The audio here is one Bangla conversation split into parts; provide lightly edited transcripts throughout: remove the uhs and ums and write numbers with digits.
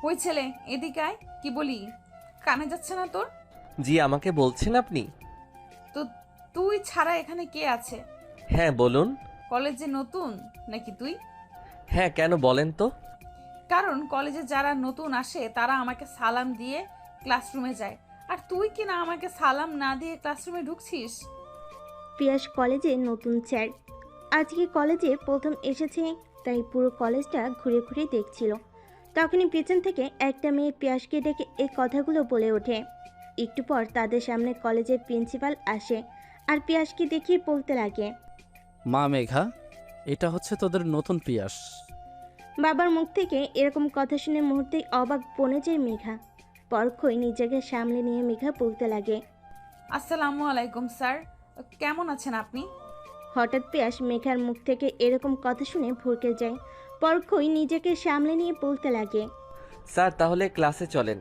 ওই ছেলে এদিকে আয়, কি বলি কানে যাচ্ছে না তোর? জি, আমাকে বলছেন আপনি? তো তুই ছাড়া এখানে কে আছে? হ্যাঁ বলুন। কলেজে নতুন নাকি তুই? হ্যাঁ, কেন বলেন তো? কারণ কলেজে যারা নতুন আসে তারা আমাকে সালাম দিয়ে ক্লাসরুমে যায়, আর তুই কি না আমাকে সালাম না দিয়ে ক্লাসরুমে ঢুকছিস? পিয়াস কলেজে নতুন স্যার, আজকে কলেজে প্রথম এসেছে, তাই পুরো কলেজটা ঘুরে ঘুরে দেখছিল। তখনই পেছন থেকে একটা মেয়ে পিয়াসকে ডেকে এই কথাগুলো বলে ওঠে। একটু পর তাদের সামনে কলেজের প্রিন্সিপাল আসে আর পিয়াসকে দেখিয়ে বলতে লাগে, মা মেঘা, এটা হচ্ছে তোদের নতুন পিয়াস। বাবার মুখ থেকে এরকম কথা শুনে মুহূর্তেই অবাক বনে যায় মেঘা। পরক্ষই নিজেকে সামলে নিয়ে মেঘা বলতে লাগে, আসসালামু আলাইকুম স্যার, কেমন আছেন আপনি? হঠাৎ পিয়াস মেঘার মুখ থেকে এরকম কথা শুনে ভরকে যায়। পরক্ষই নিজেকে সামলে নিয়ে বলতে লাগে, স্যার, তাহলে ক্লাসে চলেন।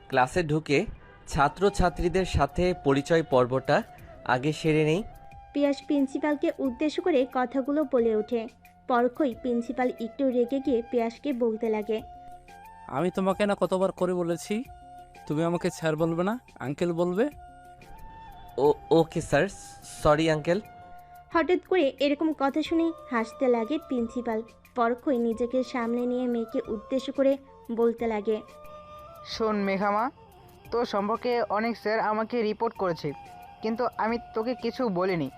ক্লাসে ঢুকে ছাত্রছাত্রীদের সাথে পরিচয় পর্বটা আগে সেরে নেই। পিয়াস প্রিন্সিপালকে উদ্দেশ্য করে কথাগুলো বলে ওঠে। পরক্ষই প্রিন্সিপাল একটু রেগে গিয়ে পিয়াসকে বলতে লাগে, আমি তোমাকে না কতবার করে বলেছি তুমি আমাকে স্যার বলবে না, আঙ্কেল বলবে। ও ওকে স্যার, সরি আঙ্কেল। হঠাৎ করে এরকম কথা শুনে হাসতে লাগে প্রিন্সিপাল। পরক্ষই নিজেকে সামলে নিয়ে মেয়েকে উদ্দেশ্য করে বলতে লাগে, শোন মেঘামা, তোর সম্পর্কে অনেক স্যার আমাকে রিপোর্ট করেছে, কিন্তু আমি তোকে কিছু বলিনি।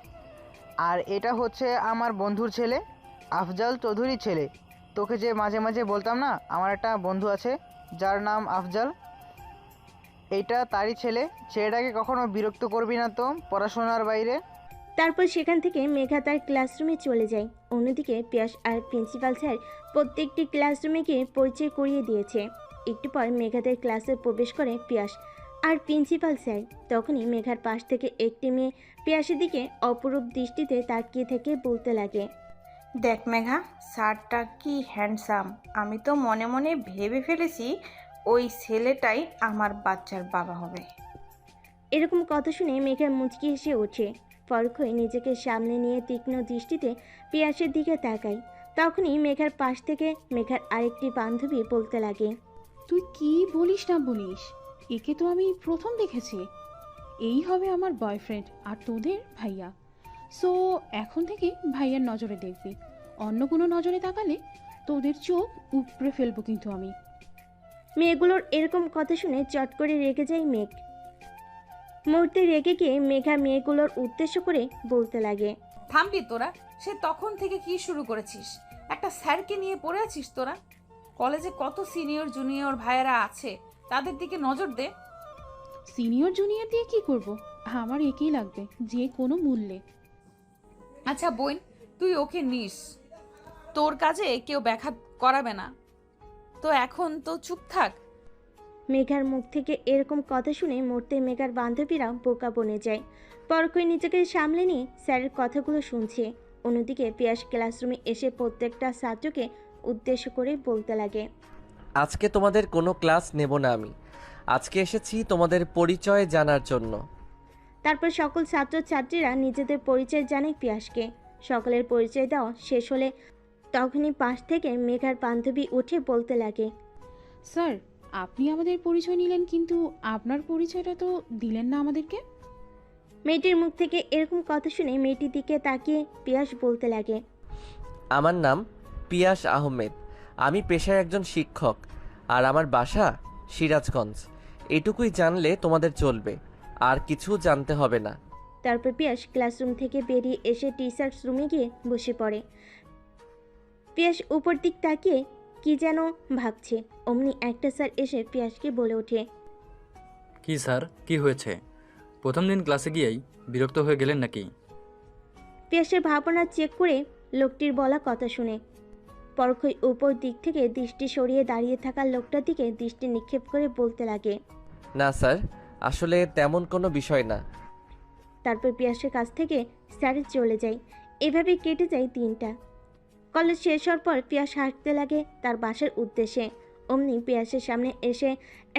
আর এটা হচ্ছে আমার বন্ধুর ছেলে, আফজাল চৌধুরীর ছেলে। তোকে যে মাঝে মাঝে বলতাম না আমার একটা বন্ধু আছে যার নাম আফজাল, এইটা তারই ছেলে। ছেলেটাকে কখনো বিরক্ত করবি না তো পড়াশোনার বাইরে। তারপর সেখান থেকে মেঘা তার ক্লাসরুমে চলে যায়। অন্যদিকে পিয়াস আর প্রিন্সিপাল স্যার প্রত্যেকটি ক্লাসরুমে গিয়ে পরিচয় করিয়ে দিয়েছে। একটু পর মেঘাদের ক্লাসে প্রবেশ করে পিয়াস আর প্রিন্সিপাল স্যার। তখনই মেঘার পাশ থেকে একটি মেয়ে পিয়াসের দিকে অপরূপ দৃষ্টিতে তাকিয়ে থেকে বলতে লাগে, দেখ মেঘা, স্যারটা কি হ্যান্ডসাম। আমি তো মনে মনে ভেবে ফেলেছি ওই ছেলেটাই আমার বাচ্চার বাবা হবে। এরকম কথা শুনে মেঘা মুচকি হেসে ওঠে। পরক্ষই নিজেকে সামনে নিয়ে তীক্ষ্ণ দৃষ্টিতে পিয়াসের দিকে তাকায়। তখনই মেঘার পাশ থেকে মেঘার আরেকটি বান্ধবী বলতে লাগে, তুই কি বলিস না বলিস, একে তো আমি প্রথম দেখেছি। এই হবে আমার বয়ফ্রেন্ড আর তোদের ভাইয়া। সো এখন থেকে ভাইয়ার নজরে দেখবি, অন্য কোনো নজরে তাকালে তোদের চোখ উপড়ে ফেলবো কিন্তু আমি। মেয়েগুলোর এরকম কথা শুনে চট করে রেগে যায় মেঘ। মুহূর্তে রেগে গিয়ে মেঘা মেয়েগুলোর উদ্দেশ্য করে বলতে লাগে, থামবি তোরা? সে তখন থেকে কি শুরু করেছিস? একটা স্যারকে নিয়ে পড়ে আছিস তোরা? কলেজে কত সিনিয়র জুনিয়র ভাইয়েরা আছে, তাদের দিকে নজর দে। সিনিয়র জুনিয়র দিয়ে কি করব? আমার একেই লাগবে যে কোনো মূল্যে। আচ্ছা বোন, তুই ওকে নিস, তোর কাজে কেউ ব্যাঘাত করাবে না, তো এখন তো চুপ থাক। মেঘার মুখ থেকে এরকম কথা শুনে মরতে মেঘার বান্ধবীরা বোকা বনে যায়। পরক্ষই নিজেকে সামলে নিয়ে স্যারের কথাগুলো শুনছে। অন্যদিকে পিয়াস ক্লাসরুমে এসে প্রত্যেকটা ছাত্রকে উদ্দেশ্য করে বলতে লাগে, আজকে তোমাদের কোনো ক্লাস নেব না আমি। আজকে এসেছি তোমাদের পরিচয় জানার জন্য। তারপর সকল ছাত্রছাত্রীরা নিজেদের পরিচয় জানায় পিয়াসকে। সকলের পরিচয় দেওয়া শেষ হলে তখনই পাশ থেকে মেঘার বান্ধবী উঠে বলতে লাগে, স্যার, আপনি আমাদের পরিচয় নিলেন, কিন্তু আপনার পরিচয়টা তো দিলেন না আমাদেরকে। মেয়েটির মুখ থেকে এরকম কথা শুনে মেয়েটির দিকে তাকিয়ে পিয়াস বলতে লাগে, আমার নাম পিয়াস আহমেদ। আমি পেশায় একজন শিক্ষক, আর আমার বাসা সিরাজগঞ্জ। এটুকুই জানলে তোমাদের চলবে, আর কিছু জানতে হবে না। তারপর পিয়াস ক্লাসরুম থেকে বেরিয়ে এসে টিচার্স রুমে গিয়ে বসে পড়ে। পিয়াস উপর দিক তাকিয়ে কি যেন ভাবছে। অমনি একটা স্যার এসে পিয়াসকে বলে ওঠে, কি স্যার, কি হয়েছে? প্রথম দিন ক্লাসে গিয়েই বিরক্ত হয়ে গেলেন নাকি? পিয়াসের ভাবনা চেক করে লোকটির বলা কথা শুনে পরক্ষই উপর দিক থেকে দৃষ্টি সরিয়ে দাঁড়িয়ে থাকা লোকটার দিকে দৃষ্টি নিক্ষেপ করে বলতে লাগে, না স্যার, আসলে তেমন কোনো বিষয় না। তারপর পিয়াসের কাছ থেকে স্যার চলে যায়। এভাবে কেটে যায় দিনটা। কলেজ শেষ হওয়ার পর পিয়াস হাঁটতে লাগে তার বাসার উদ্দেশ্যে। অমনি পিয়াসের সামনে এসে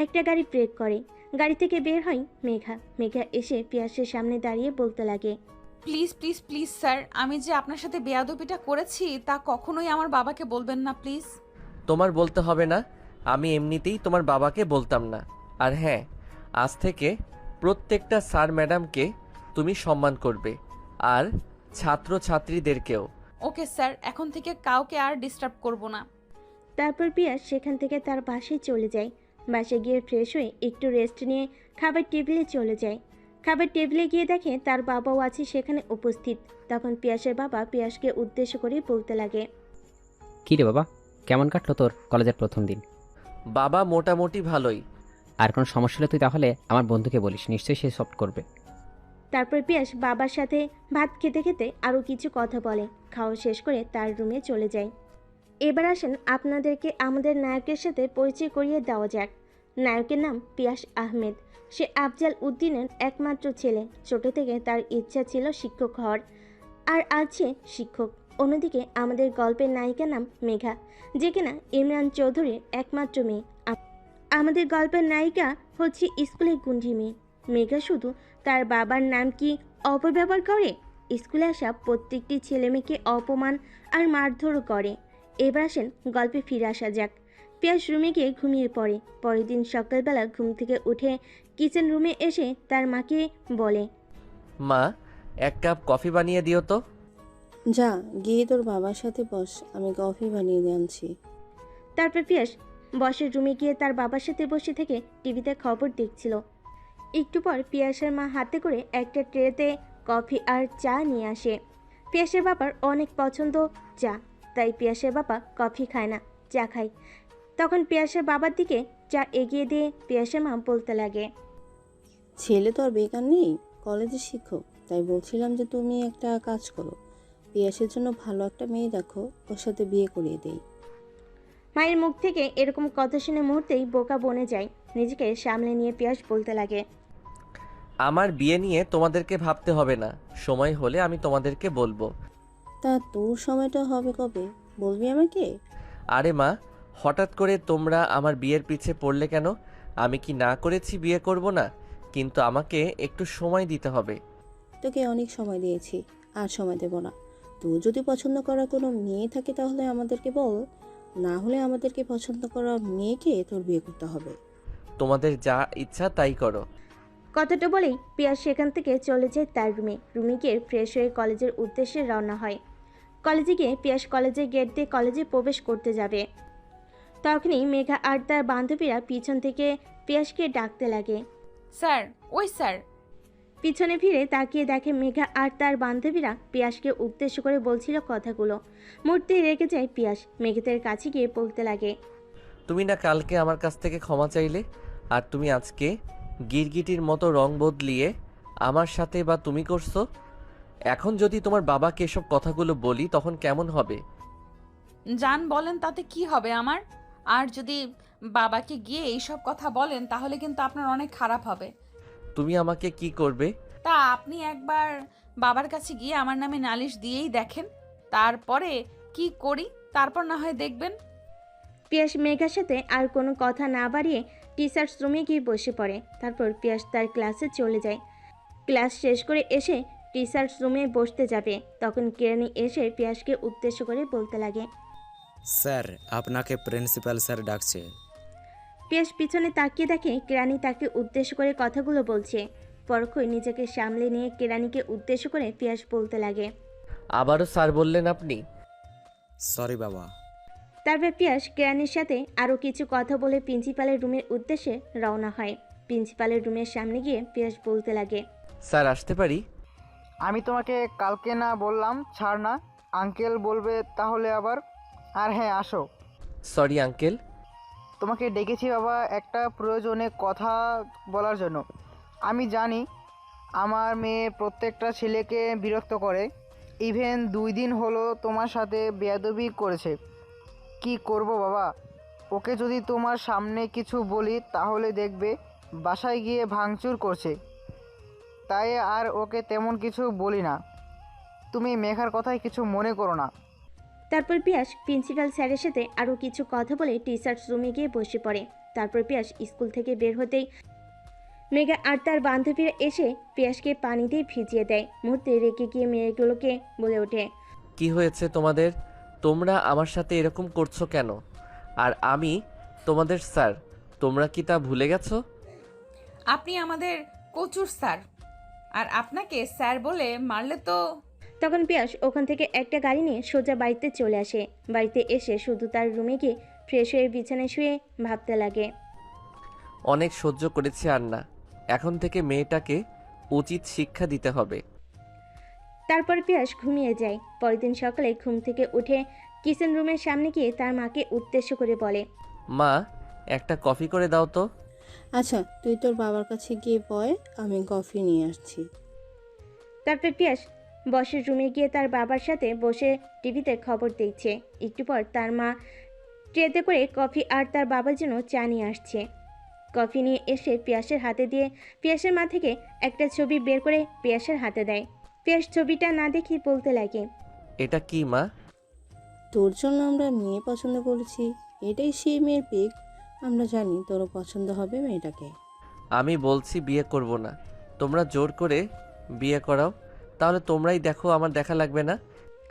একটা গাড়ি ব্রেক করে। গাড়ি থেকে বের হয় মেঘা। মেঘা এসে পিয়াসের সামনে দাঁড়িয়ে বলতে লাগে, প্লিজ প্লিজ প্লিজ স্যার, আমি যে আপনার সাথে বেয়াদবিটা করেছি তা কখনোই আমার বাবাকে বলবেন না প্লিজ। তোমার বলতে হবে না, আমি এমনিতেই তোমার বাবাকে বলতাম না। আর হ্যাঁ, আজ থেকে প্রত্যেকটা স্যার ম্যাডামকে তুমি সম্মান করবে, আর ছাত্র ছাত্রীদেরকেও। ওকে স্যার, এখন থেকে কাউকে আর ডিস্টার্ব করব না। তারপর পিয়াস সেখান থেকে তার বাসায় চলে যায়। বাসায় গিয়ে ফ্রেশ হয়ে একটু রেস্ট নিয়ে খাবার টেবিলে চলে যায়। খাবার টেবিলে গিয়ে দেখে তার বাবাও আছে সেখানে উপস্থিত। তখন পিয়াসের বাবা পিয়াসকে উদ্দেশ্য করে বলতে লাগে, কী রে বাবা, কেমন কাটলো তোর কলেজের প্রথম দিন? বাবা মোটামুটি ভালোই। আর কোনো সমস্যা হলে তুই তাহলে আমার বন্ধুকে বলিস, নিশ্চয়ই সে সফট করবে। তারপর পিয়াস বাবার সাথে ভাত খেতে খেতে আরও কিছু কথা বলে। খাওয়া শেষ করে তার রুমে চলে যায়। এবার আসেন আপনাদেরকে আমাদের নায়কের সাথে পরিচয় করিয়ে দেওয়া যাক। নায়কের নাম পিয়াস আহমেদ। সে আফজাল উদ্দিনের একমাত্র ছেলে। ছোট থেকে তার ইচ্ছা ছিল শিক্ষক হওয়ার, আর আছে শিক্ষক। অন্যদিকে আমাদের গল্পের নায়িকার নাম মেঘা, যে কিনা ইমরান চৌধুরীর একমাত্র মেয়ে। আমাদের গল্পের নায়িকা হচ্ছে স্কুলের গুন্ডি মেয়ে। মেঘা শুধু তার বাবার নাম কি অপব্যবহার করে, স্কুলে আসা প্রত্যেকটি ছেলে মেয়েকে অপমান আর মারধরও করে। এবার আসেন গল্পে ফিরে আসা যাক। পিয়াস রুমে গিয়ে ঘুমিয়ে পড়ে। পরের দিন সকালবেলা ঘুম থেকে উঠে কিচেন রুমে এসে তার মাকে বলে, মা, এক কাপ কফি বানিয়ে দিও তো। যা গিয়ে তোর বাবার সাথে বস, আমি কফি বানিয়ে দিয়ে আনছি। তারপর পিয়াস বসের রুমে গিয়ে তার বাবার সাথে বসে থেকে টিভিতে খবর দেখছিল। একটু পর পিয়াসের মা হাতে করে একটা ট্রেতে কফি আর চা নিয়ে আসে। পিয়াসের বাবার অনেক পছন্দ চা, তাই পিয়াসের বাবা কফি খায় না, চা খায়। তখন পিয়াসের বাবার দিকে চা এগিয়ে দিয়ে পিয়াসের মা বলতে লাগে, ছেলে তো আর বেকার নেই, কলেজের শিক্ষক। তাই বলছিলাম যে তুমি একটা কাজ করো, পিয়াসের জন্য ভালো একটা মেয়ে দেখো, ওর সাথে বিয়ে করিয়ে দেই। মায়ের মুখ থেকে এরকম কথা শুনে মুহূর্তেই বোকা বনে যায়। নিজেকে সামলে নিয়ে পিয়াস বলতে লাগে, আমার বিয়ে নিয়ে তোমাদেরকে ভাবতে হবে না, সময় হলে আমি তোমাদেরকে বলবো। তা তোর সময়টা হবে কবে, বলবি আমাকে? আরে মা, হঠাৎ করে তোমরা আমার বিয়ের পিছে পড়লে কেন? আমি কি না করেছি বিয়ে করব না? কিন্তু আমাকে একটু সময় দিতে হবে। তোকে অনেক সময় দিয়েছি, আর সময় দেব না। তোর যদি পছন্দ করা কোনো মেয়ে থাকে তাহলে আমাদেরকে বল, না হলে আমাদেরকে পছন্দ করা মেয়েকে তোর বিয়ে করতে হবে। তোমাদের যা ইচ্ছা তাই করো। কথাটা বলেই পিয়াস সেখান থেকে চলে যায় তার রুমে। রুমে গিয়ে ফ্রেশ হয়ে কলেজের উদ্দেশ্যে রওনা হয়। কলেজে গিয়ে পিয়াস কলেজের গেট দিয়ে কলেজে প্রবেশ করতে যাবে। তখনই মেঘা আর তার বান্ধবীরা পিছন থেকে পিয়াসকে ডাকতে লাগে। স্যার, ওই স্যার। পিছনে ফিরে তাকিয়ে দেখে মেঘা আর তার বান্ধবীরা পিয়াসকে উদ্দেশ্য করে বলছিল কথাগুলো। মুহূর্তে রেগে যায় পিয়াস। মেঘাদের কাছে গিয়ে বলতে লাগে, তুমি না কালকে আমার কাছ থেকে ক্ষমা চাইলে, আর তুমি আজকে গিরগিটির মতো রং বদলিয়ে আমার সাথে বা তুমি করছো। এখন যদি তোমার বাবাকে এসব কথাগুলো বলি তখন কেমন হবে? জান বলেন তাতে কি হবে আমার? আর যদি বাবাকে গিয়ে এইসব কথা বলেন তাহলে কিন্তু আপনার অনেক খারাপ হবে। তুমি আমাকে কি করবে? তা আপনি একবার বাবার কাছে গিয়ে আমার নামে নালিশ দিয়েই দেখেন, তারপরে কি করি তারপর না হয় দেখবেন। পিয়াস মেঘার সাথে আর কোনো কথা না বাড়িয়ে টিচার্স রুমে গিয়ে বসে পড়ে। তারপর পিয়াস তার ক্লাসে চলে যায়। ক্লাস শেষ করে এসে টিচার্স রুমে বসতে যাবে, তখন কেরানি এসে পিয়াসকে উদ্দেশ্য করে বলতে লাগে, স্যার, আপনাকে প্রিন্সিপাল স্যার ডাকছে। পিয়াস পিছনে তাকিয়ে দেখে কেরানি তাকে উদ্দেশ্য করে কথাগুলো বলছে। পরক্ষই নিজেকে সামলে নিয়ে কেরানিকে উদ্দেশ্য করে পিয়াস বলতে লাগে, আবারও স্যার বললেন আপনি? সরি বাবা। তারপর পিয়াস কেরানির সাথে আরও কিছু কথা বলে প্রিন্সিপালের রুমের উদ্দেশ্যে রওনা হয়। প্রিন্সিপালের রুমের সামনে গিয়ে পিয়াস বলতে লাগে, স্যার আসতে পারি? আমি তোমাকে কালকে না বললাম ছাড় না, আঙ্কেল বলবে তাহলে আবার। আর হ্যাঁ, আসো। Sorry uncle. তোমাকে ডেকেছি বাবা একটা প্রয়োজনে কথা বলার জন্য। আমি জানি আমার মেয়ে প্রত্যেকটা ছেলেকে বিরক্ত করে, ইভেন 2 দিন হলো তোমার সাথে বেয়াদবি করেছে। কি করব বাবা, ওকে যদি তোমার সামনে কিছু বলি তাহলে দেখবে বাসায় গিয়ে ভাঙচুর করছে। তাই আর ওকে তেমন কিছু বলি না। তুমি মেঘার কথায় কিছু মনে করো না। তারপর পিয়াস প্রিন্সিপাল স্যারের সাথে আরও কিছু কথা বলে টিচার্স রুমে গিয়ে বসে পড়ে। তারপর পিয়াস স্কুল থেকে বের হতেই মেঘা আর তার বান্ধবীরা এসে পিয়াসকে পানি দিয়ে ভিজিয়ে দেয়। মুহূর্তে রেগে গিয়ে মেয়েগুলোকে বলে ওঠে, কি হয়েছে তোমাদের? তোমরা আমার সাথে এরকম করছো কেন? আর আমি তোমাদের স্যার, তোমরা কি তা ভুলে গেছো? আপনি আমাদের কচুর স্যার, আর আপনাকে স্যার বলে মারলে তো। তখন পিয়াস ওখান থেকে একটা গাড়ি নিয়ে সোজা বাড়িতে চলে আসে। বাড়িতে এসে শুধু তার রুমে গিয়ে ফ্রেশ হয়ে বিছানায় শুয়ে ভাবতে লাগে। অনেক সহ্য করেছি, আর না। এখন থেকে মেয়েটাকে উচিত শিক্ষা দিতে হবে। তারপর পিয়াস ঘুমিয়ে যায়। পরের দিন সকালে ঘুম থেকে উঠে কিচেন রুমের সামনে গিয়ে তার মাকে উদ্দেশ্য করে বলে, মা, একটা কফি করে দাও তো। আচ্ছা, তুই তোর বাবার কাছে গিয়ে বয়, আমি কফি নিয়ে আসছি। তারপর পিয়াস বসের রুমে গিয়ে তার বাবার সাথে বসে টিভিতে খবর দেখছে। একটু পর তার মা ট্রেতে করে কফি আর তার বাবার জন্য চা নিয়ে আসছে। কফি নিয়ে এসে পিয়াসের হাতে দিয়ে পিয়াসের মা থেকে একটা ছবি বের করে পিয়াসের হাতে দেয়। পিয়াস ছবিটা না দেখে বলতে লাগে, এটা কি মা? তোর জন্য আমরা মেয়ে পছন্দ করেছি, এটাই সেই মেয়ের পিক। আমরা জানি তোরও পছন্দ হবে মেয়েটাকে। আমি বলছি বিয়ে করব না, তোমরা জোর করে বিয়ে করাও, তাহলে তোমরাই দেখো, আমার দেখা লাগবে না।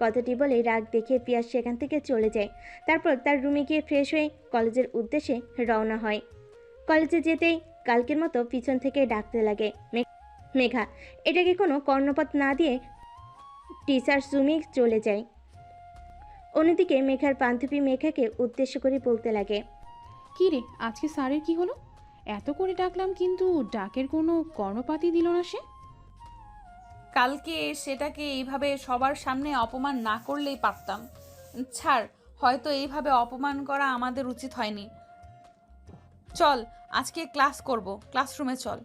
কথাটি বলে রাগ দেখিয়ে পিয়াস সেখান থেকে চলে যায়। তারপর তার রুমে গিয়ে ফ্রেশ হয়ে কলেজের উদ্দেশ্যে রওনা হয়। কলেজে যেতেই কালকের মতো পিছন থেকে ডাকতে লাগে, মেঘা। এটাকে কোনো কর্ণপাত না দিয়ে টিচার্স রুমে চলে যায়। অন্যদিকে মেঘার বান্ধবী মেঘাকে উদ্দেশ্য করে বলতে লাগে, কি রে, আজকে স্যারের কি হলো? এত করে ডাকলাম কিন্তু ডাকের কোনো কর্ণপাতই দিল না সে। কালকে সেটাকে এইভাবে সবার সামনে অপমান না করলেই পারতাম। ছাড়, হয়তো এইভাবে অপমান করা আমাদের উচিত হয়নি। চল, আজকে ক্লাস করব, ক্লাসরুমে চল।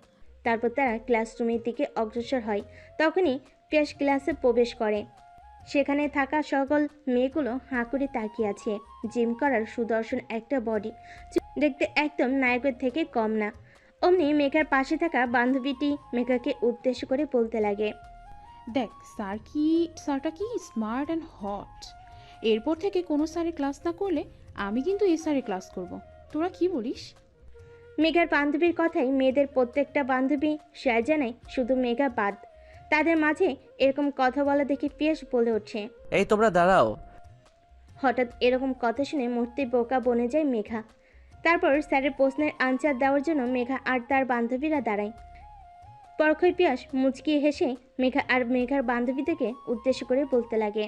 তারপর তারা ক্লাসরুমের দিকে অগ্রসর হয়। তখনই পিয়াস ক্লাসে প্রবেশ করে। সেখানে থাকা সকল মেয়েগুলো হাঁ করে তাকিয়ে আছে। জিম করার সুদর্শন একটা বডি, দেখতে একদম নায়কের থেকে কম না। অমনি মেঘার পাশে থাকা বান্ধবীটি মেঘাকে উদ্দেশ্য করে বলতে লাগে, দেখ, স্যারটা কি স্মার্ট অ্যান্ড হট। এরপর থেকে কোনো স্যারের ক্লাস না করলে আমি কিন্তু এই স্যারের ক্লাস করব। তোরা কি বলিস? মেঘার বান্ধবীর কথাই মেয়েদের প্রত্যেকটা বান্ধবী শেয়ার জানায়, শুধু মেঘা বাদ। তাদের মাঝে এরকম কথা বলা দেখে পিয়াস বলে ওঠে। এই তোমরা দাঁড়াও। হঠাৎ এরকম কথা শুনে মূর্তি বোকা বনে যায় মেঘা। তারপর স্যারের প্রশ্নের আনসার দেওয়ার জন্য মেঘা আর তার বান্ধবীরা দাঁড়ায়। পরক্ষই পিয়াস মুচকি হেসে মেঘা আর মেঘার বান্ধবীদেরকে উদ্দেশ্য করে বলতে লাগে,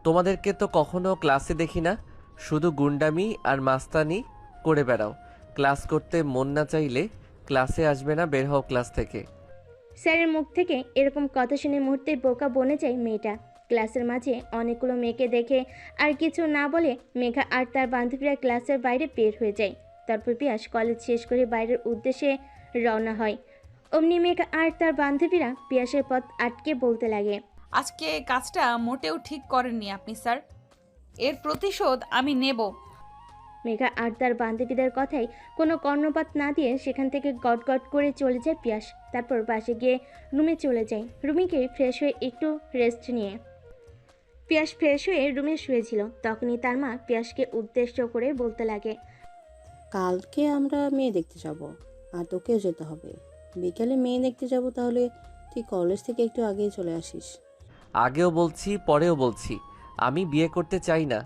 তোমাদেরকে তো কখনো ক্লাসে দেখি না, শুধু গুন্ডামি আর মাস্তানি করে বেড়াও। ক্লাস করতে মন না চাইলে ক্লাসে আসবে না, বের হও ক্লাস থেকে। স্যারের মুখ থেকে এরকম কথা শুনে মুহূর্তে বোকা বনে যায় মেয়েটা। ক্লাসের মাঝে অনেকগুলো মেয়েকে দেখে আর কিছু না বলে মেঘা আর তার বান্ধবীরা ক্লাসের বাইরে বের হয়ে যায়। তারপর পিয়াস কলেজ শেষ করে বাইরের উদ্দেশ্যে রওনা হয়। অমনি মেঘা আর তার বান্ধবীরা পিয়াসের পথ আটকে বলতে লাগে, আজকে কাজটা মোটেও ঠিক করেননি আপনি স্যার, এর প্রতিশোধ আমি নেব। মেঘা আর তার বান্ধবীদের কথাই কোনো কর্ণপাত না দিয়ে সেখান থেকে গট গট করে চলে যায় পিয়াস। তারপর বাসে গিয়ে রুমে চলে যায়। রুমে গিয়ে ফ্রেশ হয়ে একটু রেস্ট নিয়ে পিয়াস ফ্রেশ হয়ে রুমে শুয়েছিল। তখনই তার মা পিয়াসকে উদ্দেশ্য করে বলতে লাগে, কালকে আমরা মেয়ে দেখতে যাব, আর তোকেও যেতে হবে। বিকালে মেয়ে দেখতে যাব, তাহলে তুই কলেজ থেকে একটু আগেই চলে আসিস। আগেও বলছি, পরেও বলছি, আমি বিয়ে করতে চাই না।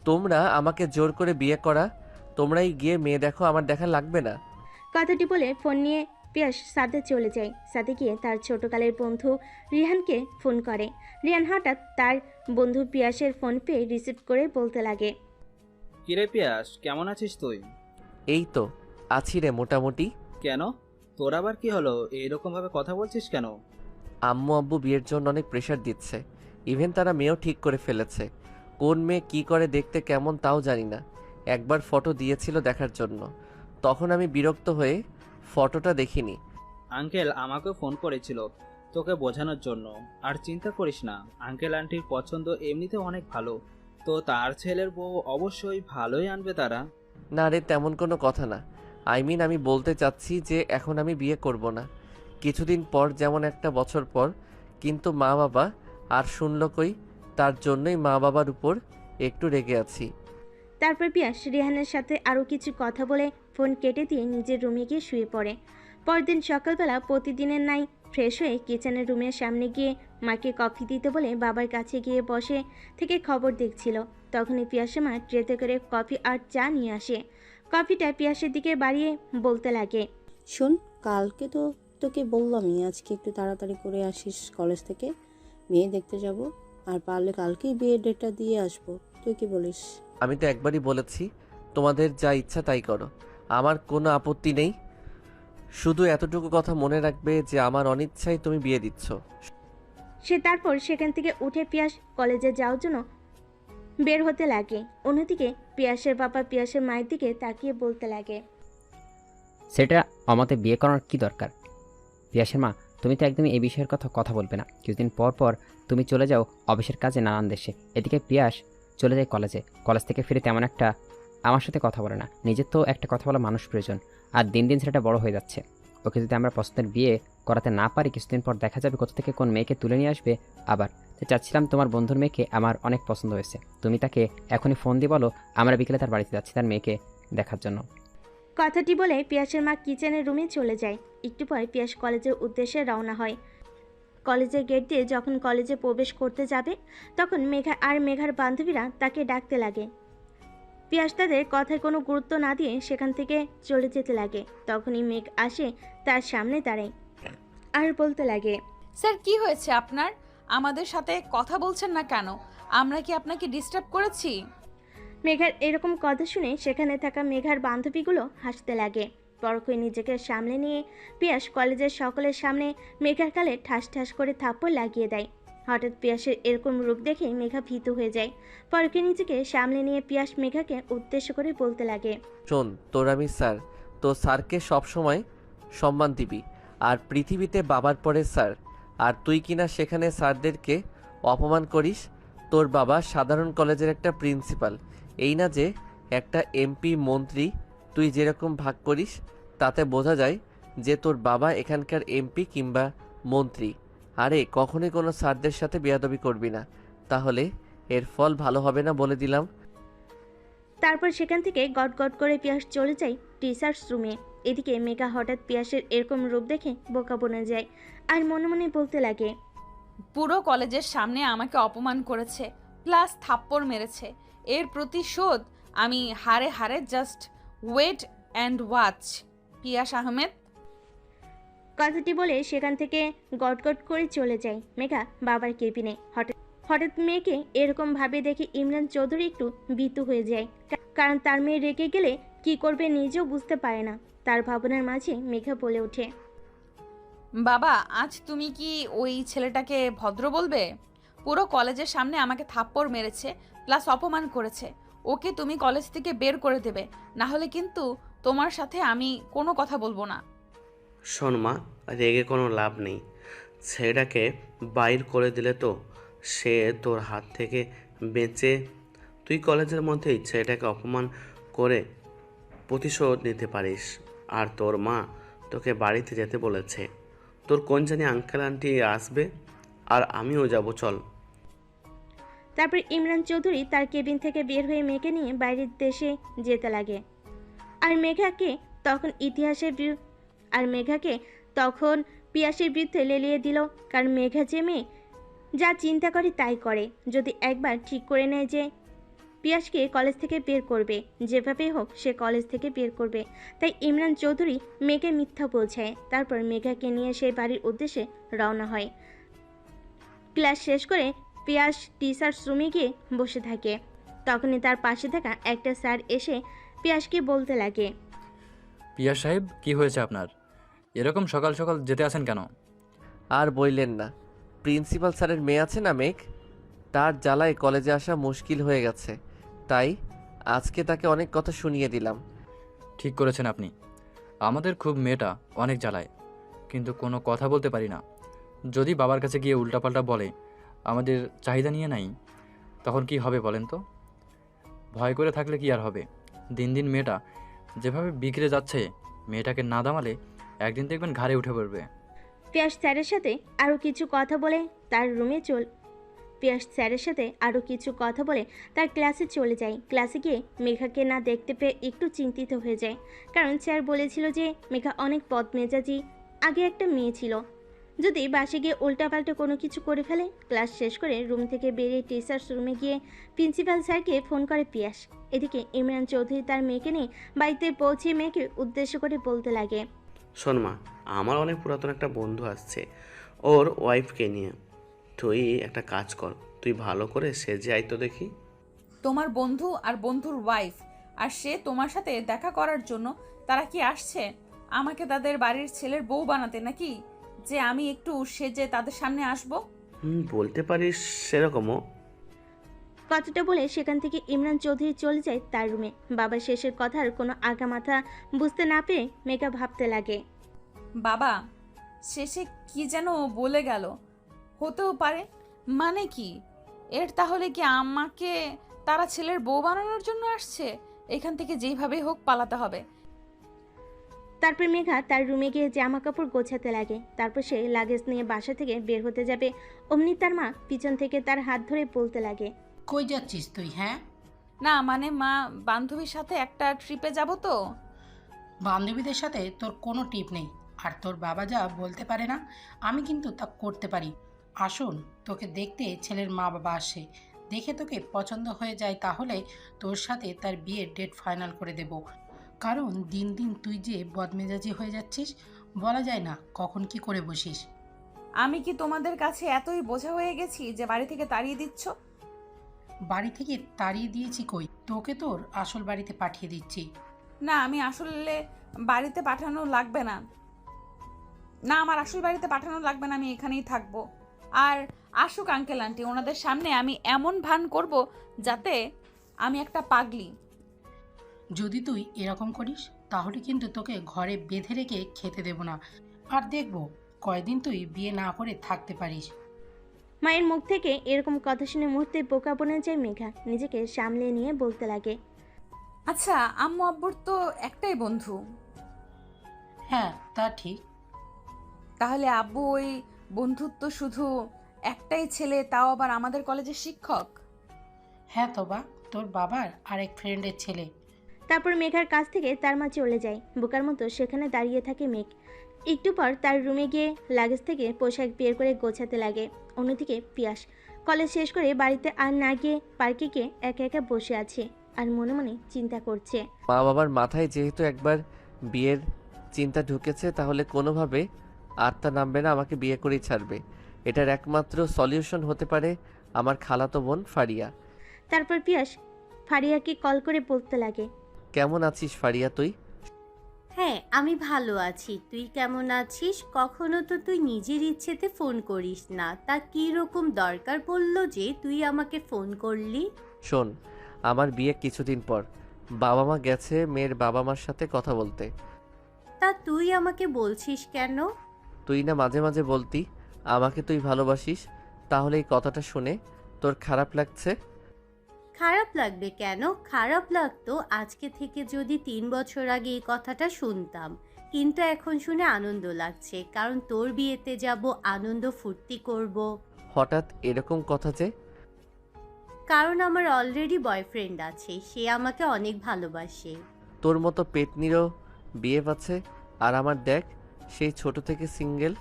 তোমরা আমাকে জোর করে বিয়ে করা, তোমরাই গিয়ে মেয়ে দেখো, আমার দেখা লাগবে না। কথাটি বলে ফোন নিয়ে পিয়াস সাথে চলে যায়। সাথে গিয়ে তার ছোটকালের বন্ধু রিহানকে ফোন করে। রিহান হঠাৎ তার বন্ধু পিয়াসের ফোন পেয়ে রিসিভ করে বলতে লাগে, কিরে পিয়াস, কেমন আছিস তুই? এই তো আছি রে, মোটামুটি। কেন, তোর আবার কি হলো? এইরকম ভাবে কথা বলছিস কেন? আম্মু আব্বু বিয়ের জন্য অনেক প্রেশার দিচ্ছে। ইভেন তারা মেয়েও ঠিক করে ফেলেছে। কোন মেয়ে কি করে, দেখতে কেমন তাও জানি না। একবার ফটো দিয়েছিল দেখার জন্য, তখন আমি বিরক্ত হয়ে ফটোটা দেখিনি। আঙ্কেল আমাকেও ফোন করেছিল তোকে বোঝানোর জন্য। আর চিন্তা করিস না, আঙ্কেল আন্টির পছন্দ এমনিতে অনেক ভালো, তো তার ছেলের বউ অবশ্যই ভালোই আনবে তারা। না রে, তেমন কোনো কথা না। আমি বলতে চাচ্ছি যে এখন আমি বিয়ে করব না, কিছুদিন পর, যেমন একটা বছর পর। কিন্তু মা বাবা আর শুনল কই, তার জন্যই মা বাবার উপর একটু রেগে আছি। তারপর পিয়াস রিহানের সাথে আরও কিছু কথা বলে ফোন কেটে দিয়ে নিজের রুমে গিয়ে শুয়ে পড়ে। পরদিন সকালবেলা প্রতিদিনের নাই ফ্রেশ হয়ে কিচেনের রুমের সামনে গিয়ে মাকে কফি দিতে বলে বাবার কাছে গিয়ে বসে থেকে খবর দেখছিল। তখনই পিয়াসের মা ট্রেতে করে কফি আর চা নিয়ে আসে। কফিটা পিয়াসের দিকে বাড়িয়ে বলতে লাগে। শোন, কালকে তো তোকে বললামই আজকে একটু তাড়াতাড়ি করে আসিস কলেজ থেকে, মেয়ে দেখতে যাব। আর পারলে কালকেই বিয়ের ডেটটা দিয়ে আসবো। তুই কি বলিস? আমি তো একবারই বলেছি তোমাদের যা ইচ্ছা তাই করো, আমার কোনো আপত্তি নেই। শুধু এতটুকু কথা মনে রাখবে যে আমার অনিচ্ছায় তুমি বিয়ে দিচ্ছ। সে তারপর সেখান থেকে উঠে পিয়াস কলেজে যাওয়ার জন্য বের হতে লাগে। অন্যদিকে পিয়াসের বাবা পিয়াসের মায়ের দিকে তাকিয়ে বলতে লাগে। সেটা আমাদের বিয়ে করার কি দরকার? পিয়াসের মা, তুমি তো একদমই এই বিষয়ের কথা বলবে না। কিছুদিন পর পর তুমি চলে যাও অফিসের কাজে নানান দেশে। এদিকে পিয়াস চলে যায় কলেজে, কলেজ থেকে ফিরে তেমন একটা আমার সাথে কথা বলে না। নিজের তো একটা কথা বলা মানুষ প্রয়োজন। আর দিন দিন সেটা বড় হয়ে যাচ্ছে। ওকে যদি আমরা পছন্দের বিয়ে করাতে না পারি, কিছুদিন পর দেখা যাবে কোথা থেকে কোন মেয়েকে তুলে নিয়ে আসবে। আবার চাচ্ছিলাম তোমার বন্ধুর মেয়েকে আমার অনেক পছন্দ হয়েছে, তুমি তাকে এখনই ফোন দিয়ে বলো আমরা বিকেলে তার বাড়িতে যাচ্ছি তার মেয়েকে দেখার জন্য। কথাটি বলে পিয়াসের মা কিচেনের রুমে চলে যায়। একটু পরে পিয়াস কলেজের উদ্দেশ্যে রওনা হয়। কলেজের গেট দিয়ে যখন কলেজে প্রবেশ করতে যাবে তখন মেঘা আর মেঘার বান্ধবীরা তাকে ডাকতে লাগে। পিয়াস তাদের কথায় কোনো গুরুত্ব না দিয়ে সেখান থেকে চলে যেতে লাগে। তখনই মেঘ আসে তার সামনে দাঁড়ায় আর বলতে লাগে। স্যার কি হয়েছে আপনার? আমাদের সাথে কথা বলছেন না কেন? আমরা কি আপনাকে ডিস্টার্ব করেছি? মেঘার এরকম কথা শুনে সেখানে থাকা মেঘার বান্ধবীগুলো হাসতে লাগে। পরক্ষই নিজেকে সামলে নিয়ে পিয়াস কলেজের সকলের সামনে মেঘার গালে ঠাস ঠাস করে থাপ্পড় লাগিয়ে দেয়। হঠাৎ পিয়াসের এরকম রূপ দেখে মেঘা ভীত হয়ে যায়। পরক্ষই নিজেকে সামলে নিয়ে পিয়াস মেঘাকে উদ্দেশ্য করে বলতে লাগে। শোন, তোর আমি স্যার, তো স্যারকে সবসময় সম্মান দিবি। আর পৃথিবীতে বাবার পরে স্যার, আর তুই কিনা সেখানে স্যারদেরকে অপমান করিস। তোর বাবা সাধারণ কলেজের একটা প্রিন্সিপাল, এই না যে একটা এমপি মন্ত্রী। তুই যেরকম ভাগ করিস তাতে বোঝা যায় যে তোর বাবা এখানকার এমপি কিংবা মন্ত্রী। আরে কখনোই কোনো স্যারদের সাথে বেয়াদবি করবি না, তাহলে এর ফল ভালো হবে না বলে দিলাম। তারপর সেখান থেকে গট গট করে পিয়াস চলে যায় টিচার্স রুমে। এদিকে মেঘা হঠাৎ পিয়াসের এরকম রূপ দেখে বোকা বনে যায় আর মনে মনে বলতে লাগে। পুরো কলেজের সামনে আমাকে অপমান করেছে, প্লাস থাপ্পড় মেরেছে। এর প্রতিশোধ আমি হারে হারে জাস্ট ওয়েট অ্যান্ড ওয়াচ। পিয়াস আহমেদ। কথাটি বলে সেখান থেকে গটগট করে চলে যায় মেঘা বাবার কেবিনে। হঠাৎ মেয়েকে এরকম ভাবে দেখে ইমরান চৌধুরী একটু ভীতু হয়ে যায়, কারণ তার মেয়ে রেগে গেলে কি করবে নিজেও বুঝতে পারে না। তার ভাবনার মাঝে মেঘা বলে ওঠে। বাবা, আজ তুমি কি ওই ছেলেটাকে ভদ্র বলবে? পুরো কলেজের সামনে আমাকে থাপ্পড় মেরেছে, প্লাস অপমান করেছে। ওকে তুমি কলেজ থেকে বের করে দেবে, না হলে কিন্তু তোমার সাথে আমি কোনো কথা বলবো না। শোন মা, রেগে কোনো লাভ নেই। ছেলেটাকে বাইর করে দিলে তো সে তোর হাত থেকে বেঁচে, তুই কলেজের মধ্যেই ছেলেটাকে অপমান করে প্রতিশোধ নিতে পারিস। আর তোর মা তোকে বাড়িতে যেতে বলেছে। তোর কোন জানি আঙ্কেল আন্টি আসবে, আর আমিও যাব, চল। তারপর ইমরান চৌধুরী তার কেবিন থেকে বের হয়ে মেয়েকে নিয়ে বাইরের দেশে যেতে লাগে। আর মেঘাকে তখন পিয়াসের বিরুদ্ধে লেলিয়ে দিল, কারণ মেঘা যে মেয়ে যা চিন্তা করে তাই করে। যদি একবার ঠিক করে নেয় যে পিয়াসকে কলেজ থেকে বের করবে, যেভাবেই হোক সে কলেজ থেকে বের করবে, তাই ইমরান চৌধুরী মেয়েকে মিথ্যা বোঝায়। তারপর মেঘাকে নিয়ে সেই বাড়ির উদ্দেশ্যে রওনা হয়। ক্লাস শেষ করে পিয়াস টিচার্স রুমে গিয়ে বসে থাকে। তখনই তার পাশে থাকা একটা স্যার এসে পিয়াসকে বলতে লাগে। পিয়াস সাহেব, কি হয়েছে আপনার? এরকম সকাল সকাল যেতে আসেন কেন? আর বললেন না, প্রিন্সিপাল স্যারের মেয়ে আছে না মেঘ, তার জ্বালায় কলেজে আসা মুশকিল হয়ে গেছে, তাই আজকে তাকে অনেক কথা শুনিয়ে দিলাম। ঠিক করেছেন আপনি। আমাদের খুব মেয়েটা অনেক জ্বালায়, কিন্তু কোনো কথা বলতে পারি না। যদি বাবার কাছে গিয়ে উল্টাপাল্টা বলে আমাদের চাহিদা নিয়ে নাই, তখন কি হবে বলেন তো? ভয় করে থাকলে কি আর হবে? দিন দিন মেয়েটা যেভাবে বিগড়ে যাচ্ছে, মেয়েটাকে না দামালে একদিন দেখবেন ঘাড়ে উঠে পড়বে। পিয়াস স্যারের সাথে আরও কিছু কথা বলে তার ক্লাসে চলে যায়। ক্লাসে গিয়ে মেঘাকে না দেখতে পেয়ে একটু চিন্তিত হয়ে যায়, কারণ স্যার বলেছিল যে মেঘা অনেক বদমেজাজি। আগে একটা মেয়ে ছিল যদি বাসে গিয়ে উল্টাপাল্টা কোনো কিছু করে ফেলে। ক্লাস শেষ করে রুম থেকে বেরিয়ে টিচার্স রুমে গিয়ে প্রিন্সিপাল স্যারকে ফোন করে পিয়াস। এদিকে ইমরান চৌধুরী তার মেয়েকে নিয়ে বাড়িতে পৌঁছে মেয়েকে উদ্দেশ্য করে বলতে লাগে, শোন মা, আমার অনেক পুরাতন একটা বন্ধু আসছে ওর ওয়াইফকে নিয়ে। তুই একটা কাজ কর, তুই ভালো করে সেজে আয় তো দেখি। তোমার বন্ধু আর বন্ধুর ওয়াইফ, আর সে তোমার সাথে দেখা করার জন্য তারা কি আসছে আমাকে তাদের বাড়ির ছেলের বউ বানাতে, নাকি যে আমি একটু সেজে তাদের সামনে আসব? বলতে পারিস সেরকমও। কথাটা বলে সেখান থেকে ইমরান চৌধুরী চলে যায় তার রুমে। বাবা শেষের কথার কোনো আগামাথা বুঝতে না পেরে মেঘা ভাবতে লাগে, বাবা শেষে কি যেন বলে গেল, হতেও পারে মানে কি এর? তাহলে কি আমাকে তারা ছেলের বউ বানানোর জন্য আসছে? এখান থেকে যেইভাবেই হোক পালাতে হবে। তারপর মেঘা তার রুমে গিয়ে জামা কাপড় গোছাতে লাগে। তারপর সে লাগেজ নিয়ে বাসা থেকে বের হতে যাবে, অমনি তার মা পিছন থেকে তার হাত ধরে বলতে লাগে, কই যাচ্ছিস তুই? হ্যাঁ, না মানে মা, বান্ধবীর সাথে একটা ট্রিপে যাব তো। বান্ধবীদের সাথে তোর কোনো টিপ নেই, আর তোর বাবা যা বলতে পারে না আমি কিন্তু তা করতে পারি। আসুন, তোকে দেখতে ছেলের মা বাবা আসে, দেখে তোকে পছন্দ হয়ে যায় তাহলে তোর সাথে তার বিয়ের ডেট ফাইনাল করে দেব। কারণ দিন দিন তুই যে বদমেজাজি হয়ে যাচ্ছিস, বলা যায় না কখন কি করে বসিস। আমি কি তোমাদের কাছে এতই বোঝা হয়ে গেছি যে বাড়ি থেকে তাড়িয়ে দিচ্ছ? বাড়ি থেকে তাড়িয়ে দিয়েছি কই, তোকে তোর আসল বাড়িতে পাঠিয়ে দিচ্ছি। না, আমি আসলে বাড়িতে পাঠানো লাগবে না, না আমার আসল বাড়িতে পাঠানো লাগবে না, আমি এখানেই থাকবো। আর আসুক আঙ্কেল আন্টি, ওনাদের সামনে আমি এমন ভান করব যাতে আমি একটা পাগলি। যদি তুই এরকম করিস তাহলে কিন্তু তোকে ঘরে বেঁধে রেখে খেতে দেব না, আর দেখবো কয়দিন তুই বিয়ে না করে থাকতে পারিস। মায়ের মুখ থেকে এরকম কথা শুনে মুহূর্তে বোকা বনে যায় মেঘা। নিজেকে সামলে নিয়ে বলতে লাগে, আচ্ছা আম্মু আব্বুর তো একটাই বন্ধু। হ্যাঁ তা ঠিক। তাহলে আব্বু ওই বন্ধুত্ব শুধু একটাই ছেলে, তাও আবার আমাদের কলেজের শিক্ষক? হ্যাঁ তো বা, তোর বাবার আরেক ফ্রেন্ডের ছেলে। তারপর মেঘার কাছ থেকে তার মা চলে যায়। বোকার মতো সেখানে দাঁড়িয়ে থাকে মেঘ। একটু পর তার রুমে গিয়ে লাগেজ থেকে পোশাক বের করে গোছাতে লাগে। অন্যদিকে পিয়াস কলেজ শেষ করে বাড়িতে আর না গিয়ে পার্কে গিয়ে একা একা বসে আছে আর মনে মনে চিন্তা করছে। মা বাবার মাথায় যেহেতু একবার বিয়ের চিন্তা ঢুকেছে, তাহলে কোনোভাবে আত্মা নামবে না, আমাকে বিয়ে করেই ছাড়বে। এটার একমাত্র সলিউশন হতে পারে আমার খালাতো বোন ফারিয়া। তারপর পিয়াস ফারিয়াকে কল করে বলতে লাগে, কেমন আছিস ফারিয়া তুই? হ্যাঁ আমি ভালো আছি, তুই কেমন আছিস? কখনো তো তুই নিজের ইচ্ছেতে ফোন করিস না, তা কী রকম দরকার পড়লো যে তুই আমাকে ফোন করলি? শোন, আমার বিয়ে কিছুদিন পর, বাবা মা গেছে মেয়ের বাবা মার সাথে কথা বলতে। তা তুই আমাকে বলছিস কেন? তুই না মাঝে মাঝে বলতি আমাকে তুই ভালোবাসিস, তাহলে এই কথাটা শুনে তোর খারাপ লাগছে? খারাপ লাগবে কেন? খারাপ লাগতো আজকে থেকে যদি 3 বছর আগে এই কথাটা শুনতাম, কিন্তু এখন শুনে আনন্দ লাগছে, কারণ তোর বিয়েতে যাব, আনন্দ ফুর্তি করব। হঠাৎ এরকম কথা যে? কারণ আমার অলরেডি বয়ফ্রেন্ড আছে, সে আমাকে অনেক ভালোবাসে। তোর মতো পেতনিরও বিয়ে আছে, আর আমার দেখ সেই ছোট থেকে সিঙ্গেল।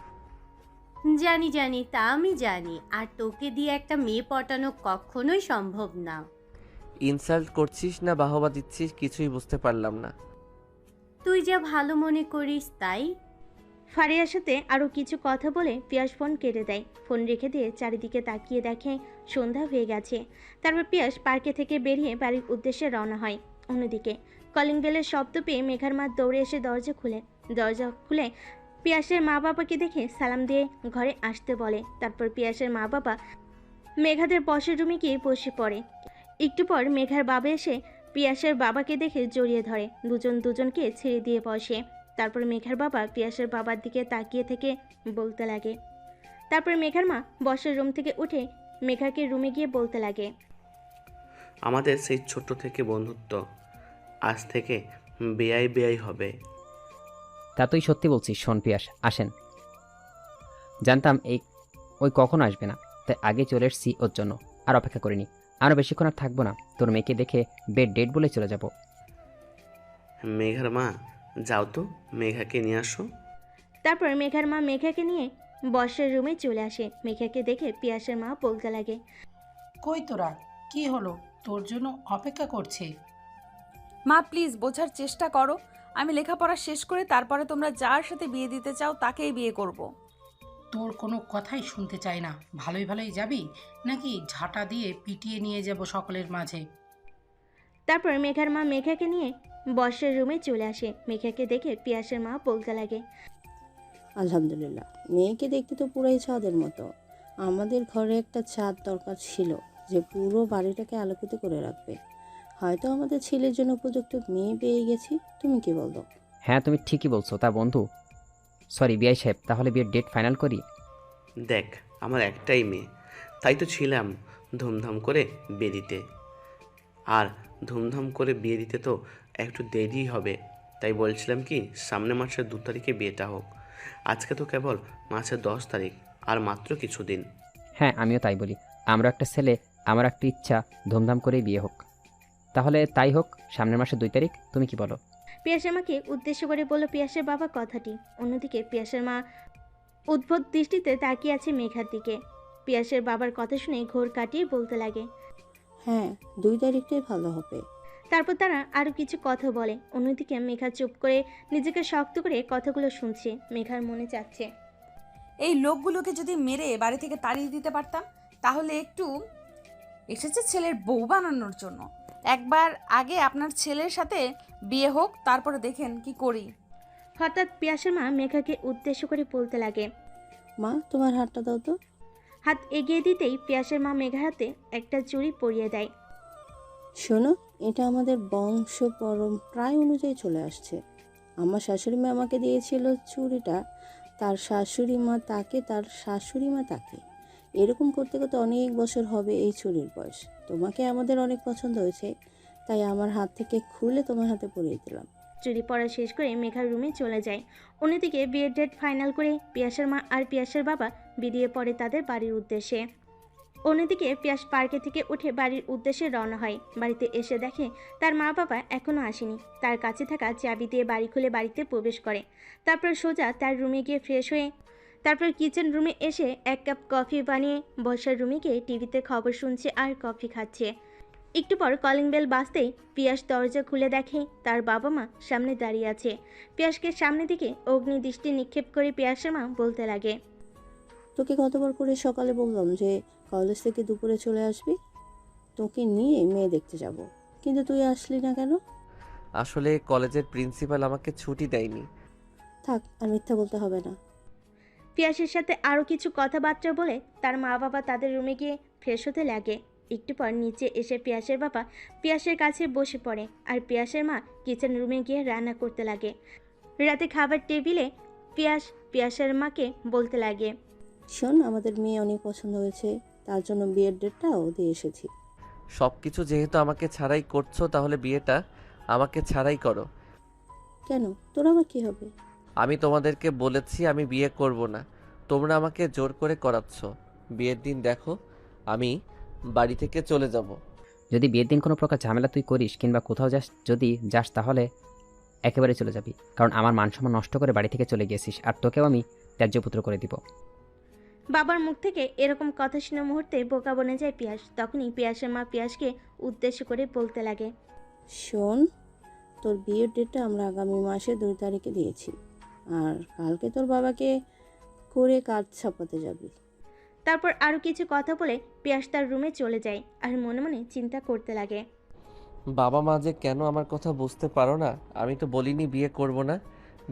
জানি জানি, তা আমি জানি, আর তোকে দিয়ে একটা মেয়ে পটানো কখনোই সম্ভব না। ইনসাল্ট করছিস না বাহবা দিচ্ছিস কিছুই বুঝতে পারলাম না। তুই যা ভালো মনে করিস তাই। ফারিয়ার সাথে আরও কিছু কথা বলে পিয়াস ফোন কেটে দেয়। ফোন রেখে দিয়ে চারিদিকে তাকিয়ে দেখে সন্ধ্যা হয়ে গেছে। তারপর পিয়াস পার্কে থেকে বেরিয়ে বাড়ির উদ্দেশ্যে রওনা হয়। অন্যদিকে কলিং বেলের শব্দ পেয়ে মেঘার মা দৌড়ে এসে দরজা খুলে পিয়াসের মা বাবাকে দেখে সালাম দিয়ে ঘরে আসতে বলে। তারপর পিয়াসের মা বাবা মেঘাদের বসের রুমে গিয়ে বসে পড়ে। একটু পর মেঘার বাবা এসে পিয়াসের বাবাকে দেখে জড়িয়ে ধরে, দুজনকে ছেড়ে দিয়ে বসে। তারপর মেঘার বাবা পিয়াসের বাবার দিকে তাকিয়ে থেকে বলতে লাগে। তারপর মেঘার মা বসের রুম থেকে উঠে মেঘাকে রুমে গিয়ে বলতে লাগে, আমাদের সেই ছোট্ট থেকে বন্ধুত্ব আজ থেকে বেয়াই হবে। তা তুই সত্যি বলছিস? শোন পিয়াস, আসেন। জানতাম ওই কখনো আসবে না, তাই আগে চলে এসছি ওর জন্য, আর অপেক্ষা করিনি। আরও বেশিক্ষণ আর থাকবো না, তোর মেয়েকে দেখে বেড ডেট বলে চলে যাব। মেঘার মা যাও তো, মেঘাকে নিয়ে আসো। তারপর মেঘার মা মেঘাকে নিয়ে বসের রুমে চলে আসে। মেঘাকে দেখে পিয়াসের মা বলতে লাগে, কই তোরা, কি হলো? তোর জন্য অপেক্ষা করছে। মা প্লিজ বোঝার চেষ্টা করো, আমি লেখাপড়া শেষ করে তারপরে তোমরা যার সাথে বিয়ে দিতে চাও তাকেই বিয়ে করব। তোর কোনো কথাই শুনতে চাই না। ভালোই ভালোই যাবি নাকি ঝাঁটা দিয়ে পিটিয়ে নিয়ে যাব সকলের মাঝে? তারপর মেঘার মা মেঘাকে নিয়ে বসের রুমে চলে আসে। মেঘাকে দেখে পিয়াসের মা বলতে লাগে, আলহামদুলিল্লাহ, মেয়েকে দেখতে তো পুরাই চাঁদের মতো। আমাদের ঘরে একটা চাঁদ দরকার ছিল যে পুরো বাড়িটাকে আলোকিত করে রাখবে। হয়তো আমাদের ছেলের জন্য উপযুক্ত মেয়ে পেয়ে গেছি। তুমি কি বলো? হ্যাঁ, তুমি ঠিকই বলছো। তা বন্ধু, সরি বিআই সাহেব, তাহলে বিয়ের ডেট ফাইনাল করি? দেখ, আমার একটাই মেয়ে, তাই তো ছিলাম ধুমধাম করে বিয়ে দিতে। আর ধুমধাম করে বিয়ে দিতে তো একটু দেরি হবে, তাই বলছিলাম কি সামনে মাসের 2 তারিখে বিয়েটা হোক। আজকে তো কেবল মাসের 10 তারিখ, আর মাত্র কিছুদিন। হ্যাঁ, আমিও তাই বলি। আমরা একটা ছেলে, আমার একটা ইচ্ছা ধুমধাম করেই বিয়ে হোক। তাহলে তাই হোক, সামনের মাসে 2 তারিখ। তুমি কি বলো? পিয়াসের মাকে উদ্দেশ্য করে বলল পিয়াসের বাবা কথাটি। অন্যদিকে পিয়াসের মা উদ্ভট দৃষ্টিতে তাকিয়ে আছে মেঘার দিকে। পিয়াসের বাবার কথা শুনে ঘোর কাটিয়ে বলতে লাগে, হ্যাঁ, 2 তারিখটাই ভালো হবে। তারপর তারা আরো কিছু কথা বলে। অন্যদিকে মেঘা চুপ করে নিজেকে শক্ত করে কথাগুলো শুনছে। মেঘার মনে চাচ্ছে, এই লোকগুলোকে যদি মেরে বাড়ি থেকে তাড়িয়ে দিতে পারতাম, তাহলে একটু এসেছে ছেলের বউ বানানোর জন্য। একবার আগে আপনার ছেলের সাথে বিয়ে হোক, তারপরে দেখেন কি করি। হঠাৎ পিয়াসের মা মেঘাকে উদ্দেশ্য করে বলতে লাগে, মা, তোমার হাতটা দাও তো। হাত এগিয়ে দিতেই পিয়াসের মা মেঘার হাতে একটা চুড়ি পরিয়ে দেয়। শোনো, এটা আমাদের বংশ পরম্পরায় অনুযায়ী চলে আসছে। আমার শাশুড়ি মা আমাকে দিয়েছিল চুড়িটা, তার শাশুড়ি মা তাকে, তার শাশুড়ি মা তাকে। এরকম করতে করতে অনেক বছর হবে এই চুড়ির বয়স। তোমাকে আমাদের অনেক পছন্দ হয়েছে, তাই আমার হাত থেকে খুলে তোমার হাতে পরিয়ে দিলাম। চুরি পড়া শেষ করে মেঘার রুমে চলে যায়। অন্যদিকে বিয়ের ডেট ফাইনাল করে পিয়াসের মা আর পিয়াসের বাবা বেরিয়ে পড়ে তাদের বাড়ির উদ্দেশ্যে। অন্যদিকে পিয়াস পার্কে থেকে উঠে বাড়ির উদ্দেশ্যে রওনা হয়। বাড়িতে এসে দেখে তার মা বাবা এখনও আসেনি। তার কাছে থাকা চাবি দিয়ে বাড়ি খুলে বাড়িতে প্রবেশ করে। তারপর সোজা তার রুমে গিয়ে ফ্রেশ হয়ে তারপর কিচেন রুমে এসে 1 কাপ কফি বানিয়ে বসার রুমে গিয়ে টিভিতে খবর শুনছে আর কফি খাচ্ছে। একটু পর কলিং বেল বাজতেই পিয়াস দরজা খুলে দেখে তার বাবা মা সামনে দাঁড়িয়ে আছে। পিয়াসকে সামনে দিকে অগ্নি দৃষ্টি নিক্ষেপ করে পিয়াসের মা বলতে লাগে, তোকে কতবার করে সকালে বললাম যে কলেজ থেকে দুপুরে চলে আসবি, তোকে নিয়ে মেয়ে দেখতে যাব, কিন্তু তুই আসলি না কেন? আসলে কলেজের প্রিন্সিপাল আমাকে ছুটি দেয়নি। থাক, আর মিথ্যা বলতে হবে না। পিয়াসের সাথে আরও কিছু কথাবার্তা বলে তার মা বাবা তাদের রুমে গিয়ে ফ্রেশ হতে লাগে। একটু পর নিচে এসে পিয়াসের বাবা পিয়াসের কাছে বসে পড়ে আর পিয়াসের মা কিচেন রুমে গিয়ে রান্না করতে লাগে। রাতে খাবার টেবিলে পিয়াসের মাকে বলতে লাগে, শোন, আমাদের মেয়ে অনেক পছন্দ হয়েছে, তার জন্য বিয়ের ডেটটাও দিয়ে এসেছি। সব কিছু যেহেতু আমাকে ছাড়াই করছো, তাহলে বিয়েটা আমাকে ছাড়াই করো। কেন, তোর আবার কি হবে? আমি তোমাদেরকে বলেছি আমি বিয়ে করব না, তোমরা আমাকে জোর করে করাচ্ছ। বিয়ের দিন দেখো, আমি বাড়ি থেকে চলে যাব। যদি বিয়ের দিন কোনো প্রকার ঝামেলা তুই করিস কিংবা কোথাও যদি যাস তাহলে একেবারে চলে যাবি, কারণ আমার মান সম্মান নষ্ট করে বাড়ি থেকে চলে গিয়েছিস, আর তোকেও আমি ত্যায্যপুত্র করে দিব। বাবার মুখ থেকে এরকম কথা শুনে মুহূর্তে বোকা বনে যায় পিয়াস। তখনই পিয়াসের মা পিয়াসকে উদ্দেশ্য করে বলতে লাগে, শোন, তোর বিয়ের ডেটটা আমরা আগামী মাসে 2 তারিখে দিয়েছি, আর কালকে তোর বাবাকে করে কাজ ছাপাতে যাবি। তারপর আরও কিছু কথা বলে পিয়াস তার রুমে চলে যায় আর মনে মনে চিন্তা করতে লাগে, বাবা মা যে কেন আমার কথা বুঝতে পারো না। আমি তো বলিনি বিয়ে করব না,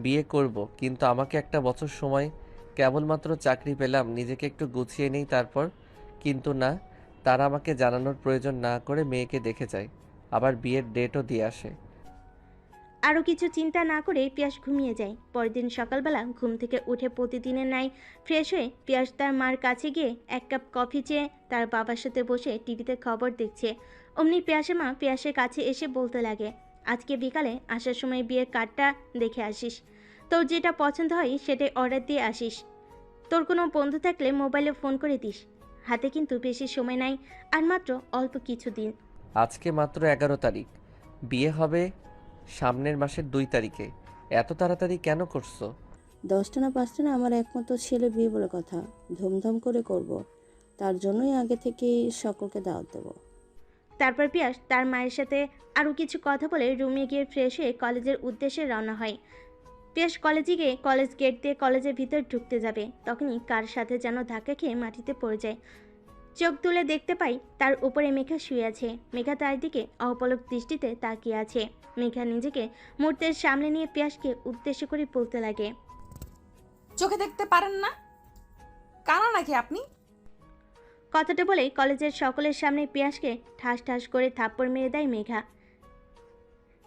বিয়ে করব, কিন্তু আমাকে একটা বছর সময়, কেবলমাত্র চাকরি পেলাম, নিজেকে একটু গুছিয়ে নেই তারপর। কিন্তু না, তারা আমাকে জানানোর প্রয়োজন না করে মেয়েকে দেখে যায়, আবার বিয়ের ডেটও দিয়ে আসে। আরও কিছু চিন্তা না করে পিয়াস ঘুমিয়ে যায়। পরের দিন সকালবেলা ঘুম থেকে উঠে প্রতিদিনের ন্যায় ফ্রেশ হয়ে পিয়াস তার মার কাছে গিয়ে 1 কাপ কফি চেয়ে তার বাবার সাথে বসে টিভিতে খবর দেখছে। অমনি পিয়াসের মা পিয়াসের কাছে এসে বলতে লাগে, আজকে বিকালে আসার সময় বিয়ের কার্ডটা দেখে আসিস, তোর যেটা পছন্দ হয় সেটাই অর্ডার দিয়ে আসিস। তোর কোনো বন্ধু থাকলে মোবাইলে ফোন করে দিস। হাতে কিন্তু বেশি সময় নাই, আর মাত্র অল্প কিছু দিন। আজকে মাত্র 11 তারিখ, বিয়ে হবে সামনের মাসের 2 তারিখে। এত তাড়াতাড়ি কেন করছো? 10টা না 5টা না, আমার একমাত্র ছেলে বিয়ে বলে কথা, ধুমধাম করে করব। তার জন্যই আগে থেকেই সকলকে দাওয়াত দেবো। তারপর পিয়াস তার মায়ের সাথে আরও কিছু কথা বলে রুমে গিয়ে ফ্রেশ হয়ে কলেজের উদ্দেশ্যে রওনা হয়। পিয়াস কলেজে গিয়ে কলেজ গেট দিয়ে কলেজের ভিতর ঢুকতে যাবে, তখনই কার সাথে যেন ধাক্কা খেয়ে মাটিতে পড়ে যায়। চোখ তুলে দেখতে পাই তার উপরে মেঘা শুয়ে আছে। মেঘা তার দিকে অপলক দৃষ্টিতে তাকিয়ে আছে। মেঘা নিজেকে মুহূর্তের সামনে নিয়ে পিয়াসকে উদ্দেশ্য করে বলতে লাগে, চোখে দেখতে পারেন না? কানা নাকি আপনি? কথাটা বলে কলেজের সকলের সামনে পিয়াসকে ঠাস ঠাস করে থাপ্পড় মেরে দেয় মেঘা।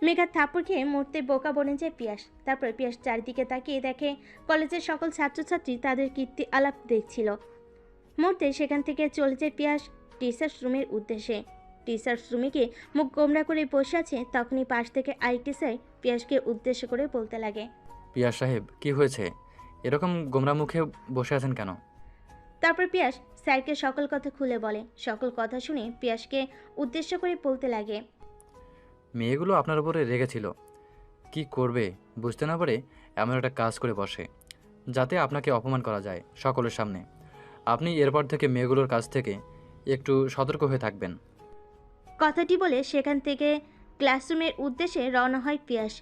মেঘার থাপ্পড় খেয়ে মুহূর্তে বোকা বনে যায় পিয়াস। তারপর পিয়াস চারিদিকে তাকিয়ে দেখে কলেজের সকল ছাত্রছাত্রী তাদের কীর্তি আলাপ দেখছিল। মুহূর্তে সেখান থেকে চলে যায় পিয়াস টিচার্স রুমের উদ্দেশ্যে। টিচার্স রুমে গিয়ে মুখ গোমরা করে বসে আছে, তখনই পাশ থেকে আরেকটি স্যার পিয়াসকে উদ্দেশ্য করে বলতে লাগে, পিয়াস সাহেব কি হয়েছে, এরকম গোমরা মুখে বসে আছেন কেন? তারপর পিয়াস স্যারকে সকল কথা খুলে বলে। সকল কথা শুনে পিয়াসকে উদ্দেশ্য করে বলতে লাগে, মেয়েগুলো আপনার উপরে রেগেছিল, কি করবে বুঝতে না পারে এমন একটা কাজ করে বসে যাতে আপনাকে অপমান করা যায় সকলের সামনে। আপনি এরপর থেকে মেয়েগুলোর কাছ থেকে একটু সতর্ক হয়ে থাকবেন। কথাটি বলে সেখান থেকে ক্লাসরুমের উদ্দেশ্যে রওনা হয় পিয়াস।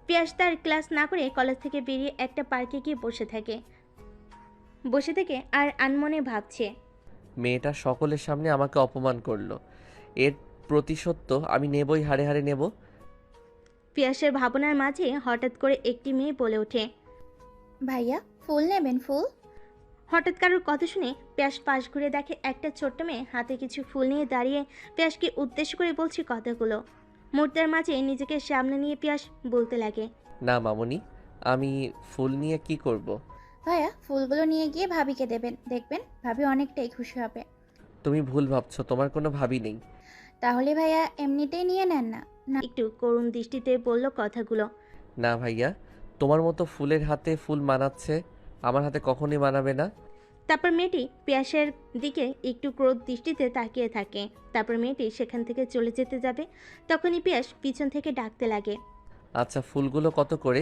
পিয়াস তার ক্লাস না করে কলেজ থেকে বেরিয়ে একটা পার্কে গিয়ে বসে থেকে আর আনমনে ভাবছে, মেয়েটা সকলের সামনে আমাকে অপমান করলো, এর প্রতিশোধ তো আমি নেবই, হাড়ে হাড়ে নেব। পিয়াসের ভাবনার মাঝে হঠাৎ করে একটি মেয়ে বলে ওঠে, ভাইয়া ফুল নেবেন ফুল? হঠাৎ কারোর কথা শুনে পিয়াস পাশ ঘুরে দেখে একটা ছোট্ট মেয়ে হাতে কিছু ফুল নিয়ে দাঁড়িয়ে পিয়াসকে উদ্দেশ্য করে বলছে কথাগুলো। মুহূর্তের মাঝে নিজেকে সামনে নিয়ে পিয়াস বলতে লাগে, না মামুনি, আমি ফুল নিয়ে কি করব? ভাইয়া ফুলগুলো নিয়ে গিয়ে ভাবিকে দেবেন, দেখবেন ভাবি অনেকটাই খুশি হবে। তুমি ভুল ভাবছো, তোমার কোনো ভাবি নেই। তাহলে ভাইয়া এমনিতেই নিয়ে নেন না। একটু করুণ দৃষ্টিতে বলল কথাগুলো। না ভাইয়া, তোমার মতো ফুলের হাতে ফুল মানাচ্ছে, আমার হাতে কখনোই মানাবে না। তারপর মেয়েটি পিয়াসের দিকে একটু ক্রোধ দৃষ্টিতে তাকিয়ে থাকে। তারপর মেয়েটি সেখান থেকে চলে যেতে যাবে, তখনই পিয়াস পিছন থেকে ডাকতে লাগে, আচ্ছা ফুলগুলো কত করে?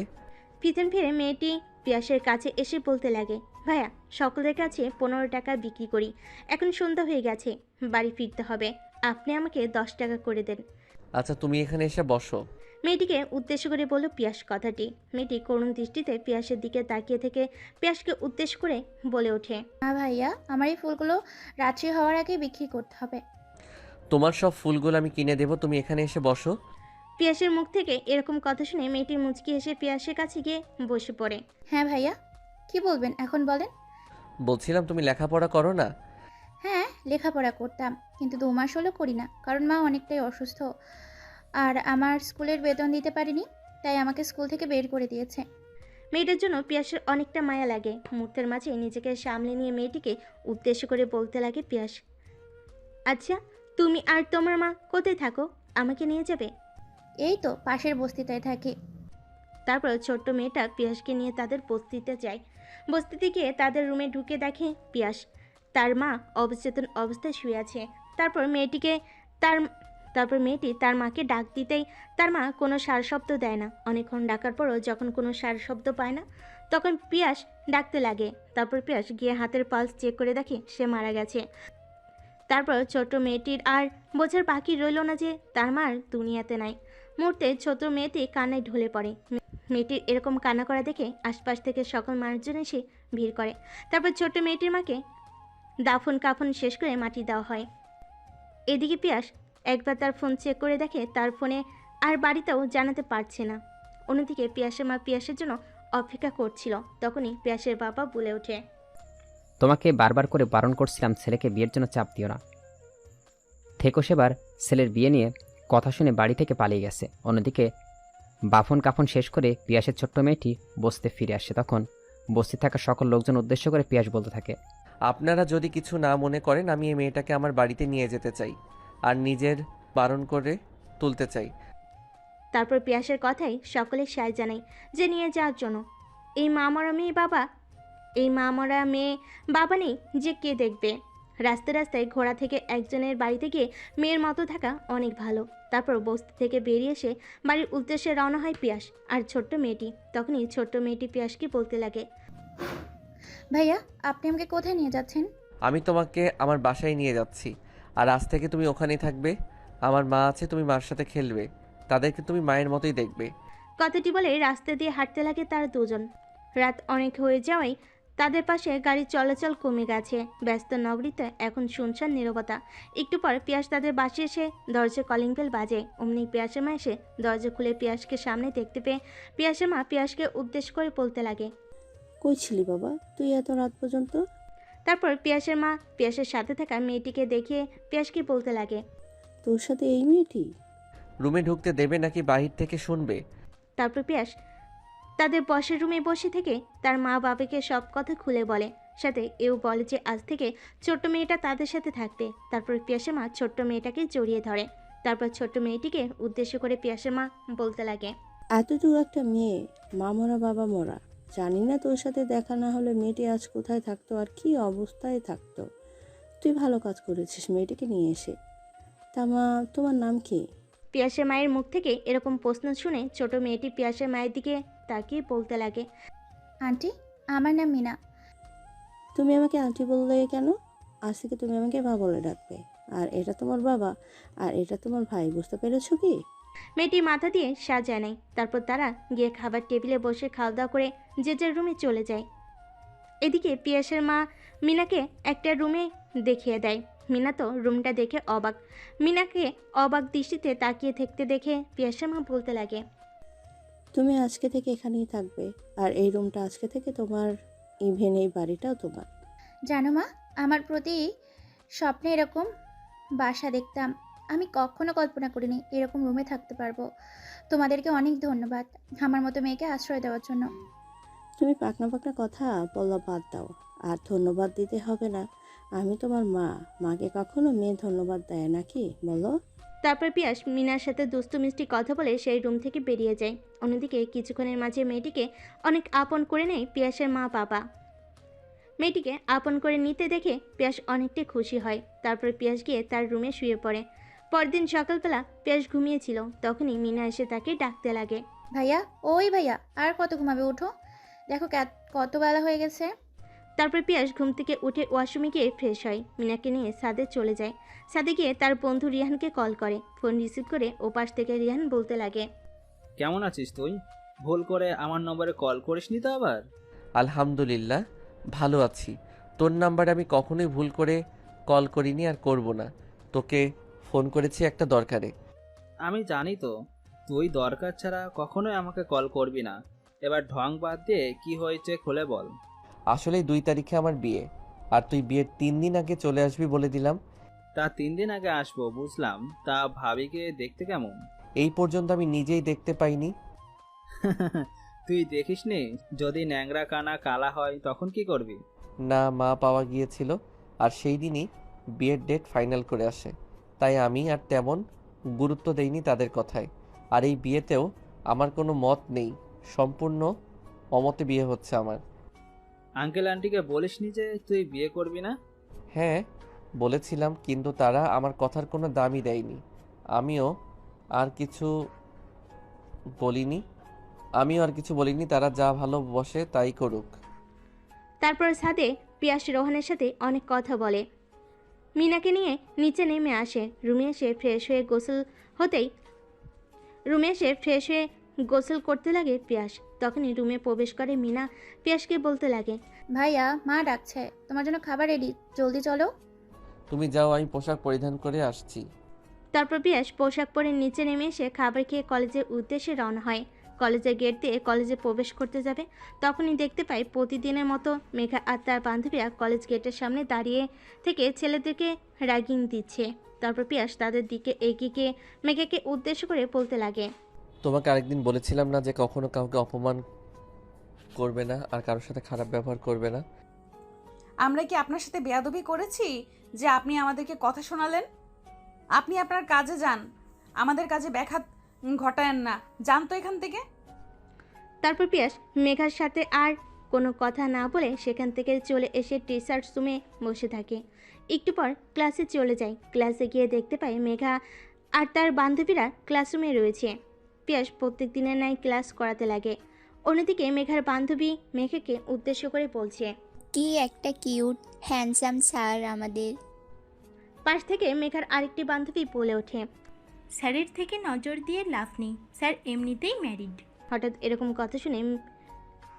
পিছন ফিরে মেয়েটি পিয়াসের কাছে এসে বলতে লাগে, ভাইয়া সকলের কাছে 15 টাকা বিক্রি করি, এখন সন্ধ্যা হয়ে গেছে, বাড়ি ফিরতে হবে, আপনি আমাকে 10 টাকা করে দেন। আচ্ছা তুমি এখানে এসে বসো। মেয়েটিকে উদ্দেশ্য করে বলল পিয়াস কথাটি। মেয়েটি করুণ দৃষ্টিতে পিয়াসের দিকে তাকিয়ে থেকে পিয়াসকে উদ্দেশ্য করে বলে ওঠে, না ভাইয়া, আমার এই ফুলগুলো রাত্রি হওয়ার আগে বিক্রি করতে হবে। তোমার সব ফুলগুলো আমি কিনে দেবো, তুমি এখানে এসে বসো। পিয়াসের মুখ থেকে এরকম কথা শুনে মেয়েটি মুচকি এসে পিয়াসের কাছে গিয়ে বসে পড়ে। হ্যাঁ ভাইয়া, কি বলবেন এখন বলেন। বলছিলাম তুমি লেখাপড়া করো না? হ্যাঁ লেখাপড়া করতাম, কিন্তু 2 মাস হলো করি না, কারণ মা অনেকটাই অসুস্থ আর আমার স্কুলের বেতন দিতে পারিনি, তাই আমাকে স্কুল থেকে বের করে দিয়েছে। মেয়েটার জন্য পিয়াসের অনেকটা মায়া লাগে। মুহূর্তের মাঝে নিজেকে সামলে নিয়ে মেয়েটিকে উদ্দেশ্য করে বলতে লাগে পিয়াস, আচ্ছা তুমি আর তোমার মা কোথায় থাকো, আমাকে নিয়ে যাবে? এই তো পাশের বস্তিটায় থাকি। তারপর ছোট্ট মেয়েটা পিয়াসকে নিয়ে তাদের বস্তিতে যায়। বস্তিতে গিয়ে তাদের রুমে ঢুকে দেখে পিয়াস তার মা অবচেতন অবস্থায় শুয়ে আছে। তারপর মেয়েটি তার মাকে ডাক দিতেই তার মা কোনো সার শব্দ দেয় না। অনেকক্ষণ ডাকার পরও যখন কোনো সার শব্দ পায় না, তখন পিয়াস ডাকতে লাগে। তারপর পিয়াস গিয়ে হাতের পালস চেক করে দেখে সে মারা গেছে। তারপর ছোট মেয়েটির আর বোঝার বাকি রইল না যে তার মার দুনিয়াতে নাই। মুহূর্তে ছোট মেয়েটি কান্নায় ঢলে পড়ে। মেয়েটির এরকম কান্না করা দেখে আশপাশ থেকে সকল মানুষজন এসে ভিড় করে। তারপর ছোট্ট মেয়েটির মাকে দাফন কাফন শেষ করে মাটি দেওয়া হয়। এদিকে পিয়াস একবার তার ফোন চেক করে দেখে তার ফোনে আর বাড়িতেও জানাতে পারছে না। অন্যদিকে পিয়াসের মা পিয়াসের জন্য অপেক্ষা করছিল। তখনই পিয়াসের বাবা বলে ওঠে, তোমাকে বারবার করে বারণ করছিলাম ছেলেকে বিয়ের জন্য চাপ দিও না। থেকো সেবার ছেলের বিয়ে নিয়ে কথা শুনে বাড়ি থেকে পালিয়ে গেছে। অন্যদিকে বাফন কাফন শেষ করে পিয়াসের ছোট্ট মেয়েটি বসতে ফিরে আসে। তখন বসতে থাকা সকল লোকজন উদ্দেশ্য করে পিয়াস বলতে থাকে, আপনারা যদি কিছু না মনে করেন, আমি এই মেয়েটাকে আমার বাড়িতে নিয়ে যেতে চাই আর নিজের বারণ করে তুলতে চাই। তারপর পিয়াসের কথাই সকলে সায় জানায় যে নিয়ে যাওয়ার জন্য। এই মা মরা মেয়ে বাবা নেই যে কে দেখবে। রাস্তায় রাস্তায় ঘোড়া থেকে একজনের বাড়িতে গিয়ে মেয়ের মতো থাকা অনেক ভালো। তারপর বস্তি থেকে বেরিয়ে এসে বাড়ির উদ্দেশ্যে রওনা হয় পিয়াস আর ছোট্ট মেয়েটি। তখনই ছোট্ট মেয়েটি পিয়াসকে বলতে লাগে, ভাইয়া আপনি আমাকে কোথায় নিয়ে যাচ্ছেন? আমি তোমাকে আমার বাসায় নিয়ে যাচ্ছি, আর আজ থেকে তুমি ওখানেই থাকবে। আমার মা আছে, তুমি মার সাথে খেলবে, তাদেরকে তুমি মায়ের মতোই দেখবে। কথাটি বলে রাস্তা দিয়ে হাঁটতে লাগে তারা দুজন। রাত অনেক হয়ে যাওয়ায় তাদের পাশে গাড়ির চলাচল কমে গেছে। ব্যস্ত নগরীতে এখন শুনশান নীরবতা। একটু পর পিয়াস তাদের বাসে এসে দরজা কলিং বেল বাজে। অমনি পিয়াসের মা এসে দরজা খুলে পিয়াসকে সামনে দেখতে পেয়ে পিয়াসের মা পিয়াসকে উদ্দেশ্য করে বলতে লাগে, কই ছিলি বাবা তুই এত রাত পর্যন্ত? তারপর পিয়াসের মা পিয়াসের সাথে থাকা মেয়েটিকে দেখিয়ে পিয়াসকে বলতে লাগে, তোর সাথে এই মেয়েটি? রুমে ঢুকতে দেবে নাকি বাহির থেকে শুনবে? তারপর পিয়াস তাদের বসের রুমে বসে থেকে তার মা বাবাকে সব কথা খুলে বলে, সাথে এও বলে যে আজ থেকে ছোট্ট মেয়েটা তাদের সাথে থাকবে। তারপর পিয়াসের মা ছোট্ট মেয়েটাকে জড়িয়ে ধরে। তারপর ছোট্ট মেয়েটিকে উদ্দেশ্য করে পিয়াসের মা বলতে লাগে, এতটুকু একটা মেয়ে, মা মরা বাবা মরা, জানি না তোর সাথে দেখা না হলে মেয়েটি আজ কোথায় থাকতো আর কি অবস্থায় থাকতো। তুই ভালো কাজ করেছিস মেয়েটিকে নিয়ে এসে। তা মা, তোমার নাম কি? পিয়াসের মায়ের মুখ থেকে এরকম প্রশ্ন শুনে ছোট মেয়েটি পিয়াসের মায়ের দিকে তাকিয়ে বলতে লাগে, আন্টি আমার নাম মিনা। তুমি আমাকে আন্টি বললে কেন? আজ থেকে তুমি আমাকে মা বলে ডাকবে। আর এটা তোমার বাবা আর এটা তোমার ভাই, বুঝতে পেরেছো কি? মেয়েটি মাথা দিয়ে সাজায় নেয়। তারপর তারা গিয়ে খাবার টেবিলে বসে খাওয়া দাওয়া করে যে যার রুমে চলে যায়। এদিকে পিয়াসের মা মিনাকে একটা রুমে দেখিয়ে দেয়। মিনা তো রুমটা দেখে অবাক। মিনাকে অবাক দৃষ্টিতে তাকিয়ে থাকতে দেখে পিয়াসের মা বলতে লাগে, তুমি আজকে থেকে এখানেই থাকবে আর এই রুমটা আজকে থেকে তোমার, ইভেন এই বাড়িটাও তোমার। জানো মা, আমার প্রতি স্বপ্নে এরকম বাসা দেখতাম। আমি কখনো কল্পনা করিনি এরকম রুমে থাকতে পারবো। তোমাদেরকে অনেক ধন্যবাদ আমার মতো মেয়েকে আশ্রয় দেওয়ার জন্য। তুমি পাকনা পাকনা কথা বলা বাদ দাও, আর ধন্যবাদ দিতে হবে না। আমি তোমার মা, মাকে কখনো মেয়ে ধন্যবাদ দেয় নাকি বলো? তারপর পিয়াস মিনার সাথে দুস্তু মিষ্টি কথা বলে সেই রুম থেকে বেরিয়ে যায়। অন্যদিকে কিছুক্ষণের মাঝে মেয়েটিকে অনেক আপন করে নেয় পিয়াসের মা বাবা। মেয়েটিকে আপন করে নিতে দেখে পিয়াস অনেকটাই খুশি হয়। তারপর পিয়াস গিয়ে তার রুমে শুয়ে পড়ে। পরদিন সকালবেলা পিয়াস ঘুমিয়েছিল, তখনই মিনা এসে তাকে ডাকতে লাগে, ভাইয়া ওই ভাইয়া আর কত ঘুমাবে, ওঠো, দেখো কত বেলা হয়ে গেছে। তারপর পিয়াস ঘুম থেকে উঠে ওয়াশরুমে গিয়ে ফ্রেশ হয়। মিনাকে নিয়ে সাদে চলে যায়। সাদে গিয়ে তার বন্ধু রিহানকে কল করে। ফোন রিসিভ করে ওপাশ থেকে রিহান বলতে লাগে, কেমন আছিস তুই? ভুল করে আমার নম্বরে কল করিসনি তো আবার? আলহামদুলিল্লাহ ভালো আছি। তোর নাম্বারে আমি কখনোই ভুল করে কল করিনি আর করব না। তোকে ফোন করেছি একটা দরকারে। আমি জানি তো, তুই দরকার ছাড়া কখনোই আমাকে কল করবি না। এবার ঢং বাদ দিয়ে কি হয়েছে খুলে বল। আসলে 2 তারিখে আমার বিয়ে, আর তুই বিয়ের 3 দিন আগে চলে আসবি বলে দিলাম। তা 3 দিন আগে আসবো বুঝলাম, তা ভাবিকে দেখতে কেমন? এই পর্যন্ত আমি নিজেই দেখতে পাইনি। তুই দেখিসনি? যদি ন্যাংরা কানা কালা হয় তখন কি করবি? না, মা পাওয়া গিয়েছিল আর সেই দিনই বিয়ের ডেট ফাইনাল করে আসে, তাই আমি আর তেমন গুরুত্ব দেইনি তাদের কথায়। আর এই বিয়েতেও আমার কোনো মত নেই, সম্পূর্ণ অমতে বিয়ে হচ্ছে আমার। আঙ্কেল আন্টিকে বলিসনি যে তুই বিয়ে করবি না? হ্যাঁ বলেছিলাম, কিন্তু তারা আমার কথার কোনো দামই দেয়নি। আমিও আর কিছু বলিনি, তারা যা ভালোবাসে তাই করুক। তারপর সাদে পিয়াস রোহানের সাথে অনেক কথা বলে। মিনাকে নিয়ে নিচে নেমে আসে। রুমে এসে ফ্রেশ হয়ে গোসল করতে লাগে পিয়াস। তখনই রুমে প্রবেশ করে মিনা। পিয়াসকে বলতে লাগে, ভাইয়া মা ডাকছে, তোমার জন্য খাবার রেডি, জলদি চলো। তুমি যাও, আমি পোশাক পরিধান করে আসছি। তারপর পিয়াস পোশাক পরে নিচে নেমে এসে খাবার খেয়ে কলেজের উদ্দেশ্যে রওনা হয়। কলেজের গেট দিয়ে কলেজে প্রবেশ করতে যাবে, তখনই দেখতে পাই প্রতিদিনের মতো মেঘা আর তার বান্ধবীরা কলেজ গেটের সামনে দাঁড়িয়ে থেকে ছেলেদেরকে র্যাগিং দিচ্ছে। তারপর পিয়াস তাদের দিকে এগিয়ে গিয়ে মেঘাকে উদ্দেশ্য করে বলতে লাগে, তোমাকে আরেকদিন বলেছিলাম না যে কখনো কাউকে অপমান করবে না আর কারোর সাথে খারাপ ব্যবহার করবে না? আমরা কি আপনার সাথে বেয়াদবি করেছি যে আপনি আমাদেরকে কথা শোনালেন? আপনি আপনার কাজে যান, আমাদের কাজে ব্যাঘাত ঘটায়েন না, যান তো এখান থেকে। তারপর পিয়াস মেঘার সাথে আর কোনো কথা না বলে সেখান থেকে চলে এসে টিচার্স রুমে বসে থাকে। একটু পর ক্লাসে চলে যায়। ক্লাসে গিয়ে দেখতে পায় মেঘা আর তার বান্ধবীরা ক্লাসরুমে রয়েছে। পিয়াস প্রত্যেক দিনের ন্যায় ক্লাস করাতে লাগে। অন্যদিকে মেঘার বান্ধবী মেঘাকে উদ্দেশ্য করে বলছে, কি একটা কিউট হ্যান্ডসাম স্যার আমাদের। পাশ থেকে মেঘার আরেকটি বান্ধবী বলে ওঠে, স্যারের থেকে নজর দিয়ে লাভ নেই, স্যার এমনিতেই ম্যারিড। হঠাৎ এরকম কথা শুনে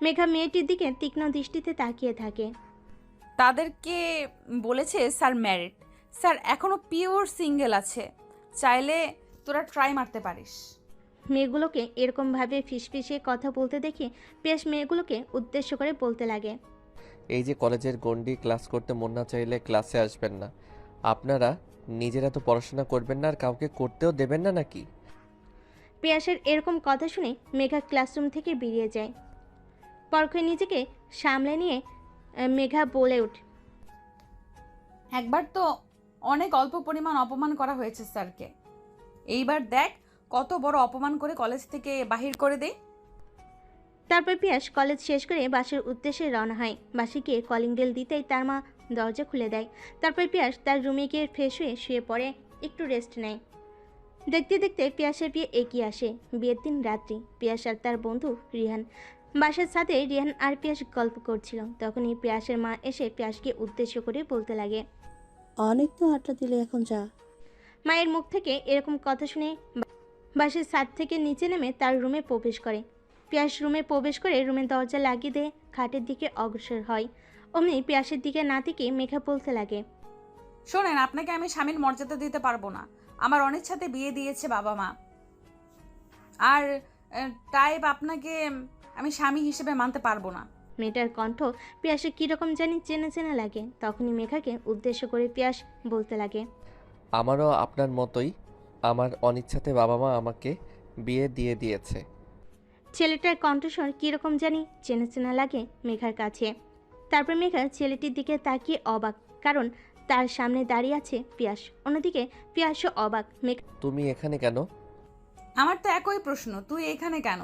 মেঘা মেয়েটির দিকে তীক্ষ্ণ দৃষ্টিতে তাকিয়ে থাকে। তাদেরকে বলেছে স্যার ম্যারিড, স্যার এখনো পিওর সিঙ্গেল আছে, চাইলে তোরা ট্রাই মারতে পারিস। মেয়েগুলোকে এরকমভাবে ফিসফিসিয়ে কথা বলতে দেখে পিয়াস মেয়েগুলোকে উদ্দেশ্য করে বলতে লাগে, এই যে কলেজের গণ্ডি, ক্লাস করতে মন না চাইলে ক্লাসে আসবেন না। আপনারা নিজেরা তো পড়াশোনা করবেন না আর কাউকে করতেও দেবেন না নাকি? পিয়াসের এরকম কথা শুনে মেঘা ক্লাসরুম থেকে বেরিয়ে যায়। পরক্ষণে নিজেকে সামলে নিয়ে মেঘা বলে ওঠে, একবার তো অনেক অল্প পরিমাণ অপমান করা হয়েছে স্যারকে, এইবার দেখ কত বড় অপমান করে কলেজ থেকে বাহির করে দেই। তারপর পিয়াস কলেজ শেষ করে বাসের উদ্দেশ্যে রওনা হয়। বাসে গিয়ে কলিং বেল দিতেই তার মা দরজা খুলে দেয়। তারপর পিয়াস তার রুমে গিয়ে ফ্রেশ হয়ে শুয়ে পড়ে, একটু রেস্ট নেয়। দেখতে দেখতে পিয়াসের বিয়ে এগিয়ে আসে। বিয়ের দিন রাত্রি পিয়াস আর তার বন্ধু রিহান বাসার সাথে রিহান আর পিয়াস গল্প করছিল। তখনই পিয়াসের মা এসে পিয়াসকে উদ্দেশ্য করে বলতে লাগে, অনেক তো আড্ডা দিলে, এখন যা। মায়ের মুখ থেকে এরকম কথা শুনে বাসের ছাদ থেকে নিচে নেমে তার রুমে প্রবেশ করে। পিয়াস রুমে প্রবেশ করে রুমের দরজা লাগিয়ে দিয়ে খাটের দিকে অগ্রসর হয়। অমনি পিয়াসের দিকে না থেকে মেঘা বলতে লাগে, শোনেন, আপনাকে আমি স্বামীর মর্যাদা দিতে পারবো না। আমার অনিচ্ছাতে বিয়ে দিয়েছে বাবা মা, আর তাই আপনাকে আমি স্বামী হিসেবে মানতে পারবো না। মেয়েটার কণ্ঠ পিয়াসের কীরকম জানি চেনা চেনা লাগে। তখনই মেঘাকে উদ্দেশ্য করে পিয়াস বলতে লাগে, আমারও আপনার মতোই আমার অনিচ্ছাতে বাবা মা আমাকে বিয়ে দিয়ে দিয়েছে। ছেলেটার কণ্ঠস্বর কীরকম জানি চেনা চেনা লাগে মেঘার কাছে। তারপর মেঘা ছেলেটির দিকে তাকিয়ে অবাক, কারণ তার সামনে দাঁড়িয়ে আছে পিয়াস। অন্যদিকে পিয়াসও অবাক। তুমি এখানে কেন? আমার তো একই প্রশ্ন, তুই এখানে কেন?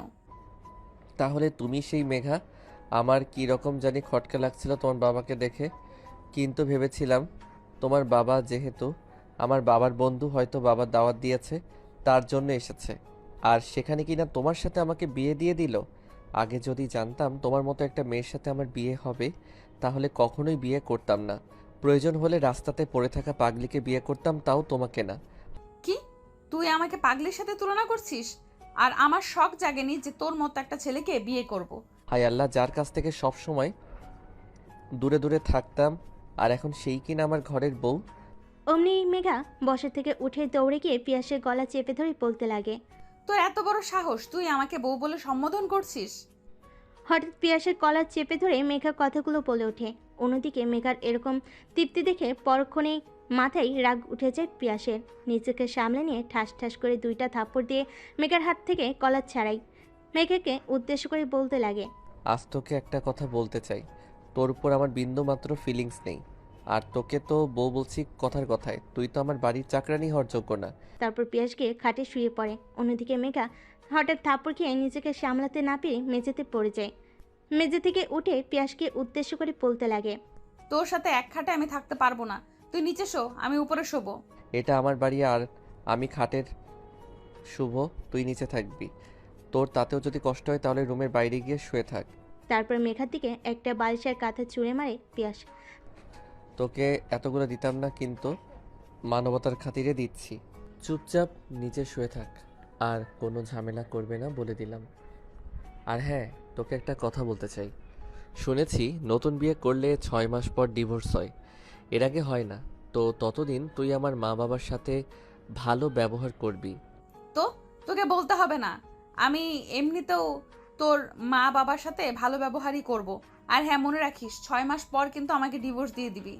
তাহলে তুমি সেই মেঘা? আমার কি রকম জানি খটকা লাগছিল তোমার বাবাকে দেখে, কিন্তু ভেবেছিলাম তোমার বাবা যেহেতু আমার বাবার বন্ধু, হয়তো বাবার দাওয়াত দিয়েছে তার জন্য এসেছে, আর সেখানে কিনা তোমার সাথে আমাকে বিয়ে দিয়ে দিল। আগে যদি জানতাম তোমার মতো একটা মেয়ের সাথে আমার বিয়ে হবে, তাহলে কখনোই বিয়ে করতাম না। প্রয়োজন হলে রাস্তাতে পড়ে থাকা পাগলিকে বিয়ে করতাম, তাও তোমাকে না। কি, তুই আমাকে পাগলির সাথে তুলনা করছিস? আর আমার শখ জাগেনি যে তোর মতো একটা ছেলেকে বিয়ে করব। হায় আল্লাহ, যার কাছ থেকে সব সময় দূরে দূরে থাকতাম, আর এখন সেই কিনা আমার ঘরের বউ। অমনি মেঘা বসা থেকে উঠে দৌড়ে গিয়ে পিয়াসের গলা চেপে ধরে বলতে লাগে, তোর এত বড় সাহস, তুই আমাকে বউ বলে সম্বোধন করছিস? হঠাৎ পিয়াসের গলা চেপে ধরে মেঘা কথাগুলো বলে ওঠে। অন্যদিকে মেঘার এরকম তৃপ্তি দেখে পরক্ষণেই মাথায় রাগ উঠে যায় পিয়াসের। নিজেকে সামলে নিয়ে ঠাস ঠাস করে দুইটা থাপ্পড় দিয়ে মেঘার হাত থেকে কলার ছাড়াই মেঘাকে উদ্দেশ্য করে বলতে লাগে, আজ তোকে একটা কথা বলতে চাই। তোর উপর আমার বিন্দু মাত্র ফিলিংস নেই, আর তোকে তো বউ বলছি কথার কথায়, তুই তো আমার বাড়ির চাকরানি হওয়ার যোগ্য না। তারপর পিয়াসকে খাটে শুয়ে পড়ে। অন্যদিকে মেঘা হঠাৎ থাপ্পড় খেয়ে নিজেকে সামলাতে না পেরে মেঝেতে পড়ে যায়। মেঝে থেকে উঠে পিয়াসকে উদ্দেশ্য করে বলতে লাগে, তোর সাথে এক খাটে আমি থাকতে পারবো না, তুই নিচে শো, আমি উপরে শোবো। এটা আমার বাড়ি, আর আমি খাটের শুভ, তুই নিচে থাকবি। তোর তাতেও যদি কষ্ট হয় তাহলে রুমের বাইরে গিয়ে শুয়ে থাক। তারপর মেঘার দিকে একটা বালিশের কাঁথা ছুঁড়ে মারে পিয়াস। তোকে এতগুলো দিতাম না, কিন্তু মানবতার খাতিরে দিচ্ছি। চুপচাপ নিচে শুয়ে থাক, আর কোনো ঝামেলা করবে না বলে দিলাম। আর হ্যাঁ, তোকে একটা কথা বলতে চাই। শুনেছি নতুন বিয়ে করলে 6 মাস পর ডিভোর্স হয়, এর আগে হয় না। তো ততদিন তুই আমার মা বাবার সাথে ভালো ব্যবহার করবি। তো তোকে বলতে হবে না, আমি এমনিতেও তোর মা বাবার সাথে ভালো ব্যবহারই করব। আর হ্যাঁ, মনে রাখিস 6 মাস পর কিন্তু আমাকে ডিভোর্স দিয়ে দিবি।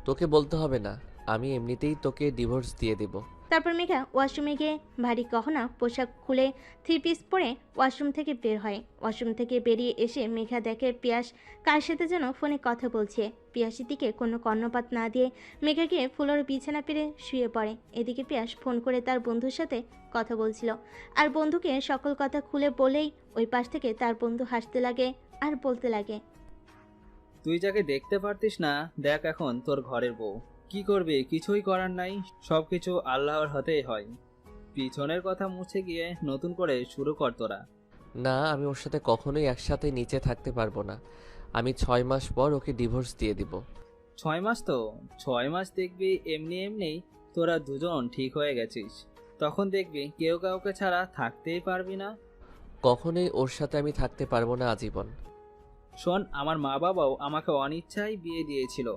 তোকে বলতে হবে না, আমি এমনিতেই তোকে ডিভোর্স দিয়ে দেব। তারপর মেঘা ওয়াশরুমে গিয়ে ভারী গহনা পোশাক খুলে 3 পিস পরে ওয়াশরুম থেকে বের হয়। ওয়াশরুম থেকে বেরিয়ে এসে মেঘা দেখে পিয়াস কার সাথে যেন ফোনে কথা বলছে। পিয়াসের দিকে কোনো কর্ণপাত না দিয়ে মেঘা গিয়ে ফুলের বিছানা পেরে শুয়ে পড়ে। এদিকে পিয়াস ফোন করে তার বন্ধুর সাথে কথা বলছিল, আর বন্ধুকে সকল কথা খুলে বলেই ওই পাশ থেকে তার বন্ধু হাসতে লাগে আর বলতে লাগে, তুই যাকে দেখতে পারতিস না, দেখ এখন তোর ঘরের বউ। কি করবে, কিছুই করার নাই, সবকিছু আল্লাহর হাতেই হয়। পিছনের কথা মুছে গিয়ে নতুন করে শুরু কর তোরা। না, আমি ওর সাথে কখনোই একসাথে নিচে থাকতে পারবো না। আমি 6 মাস পর ওকে ডিভোর্স দিয়ে দিব। 6 মাস তো? 6 মাস দেখবি এমনি এমনি তোরা দুজন ঠিক হয়ে গেছিস। তখন দেখবি কেউ কাউকে ছাড়া থাকতেই পারবি না। কখনোই ওর সাথে আমি থাকতে পারবো না আজীবন। শোন, আমার মা বাবাও আমাকে অনিচ্ছায় বিয়ে দিয়েছিল।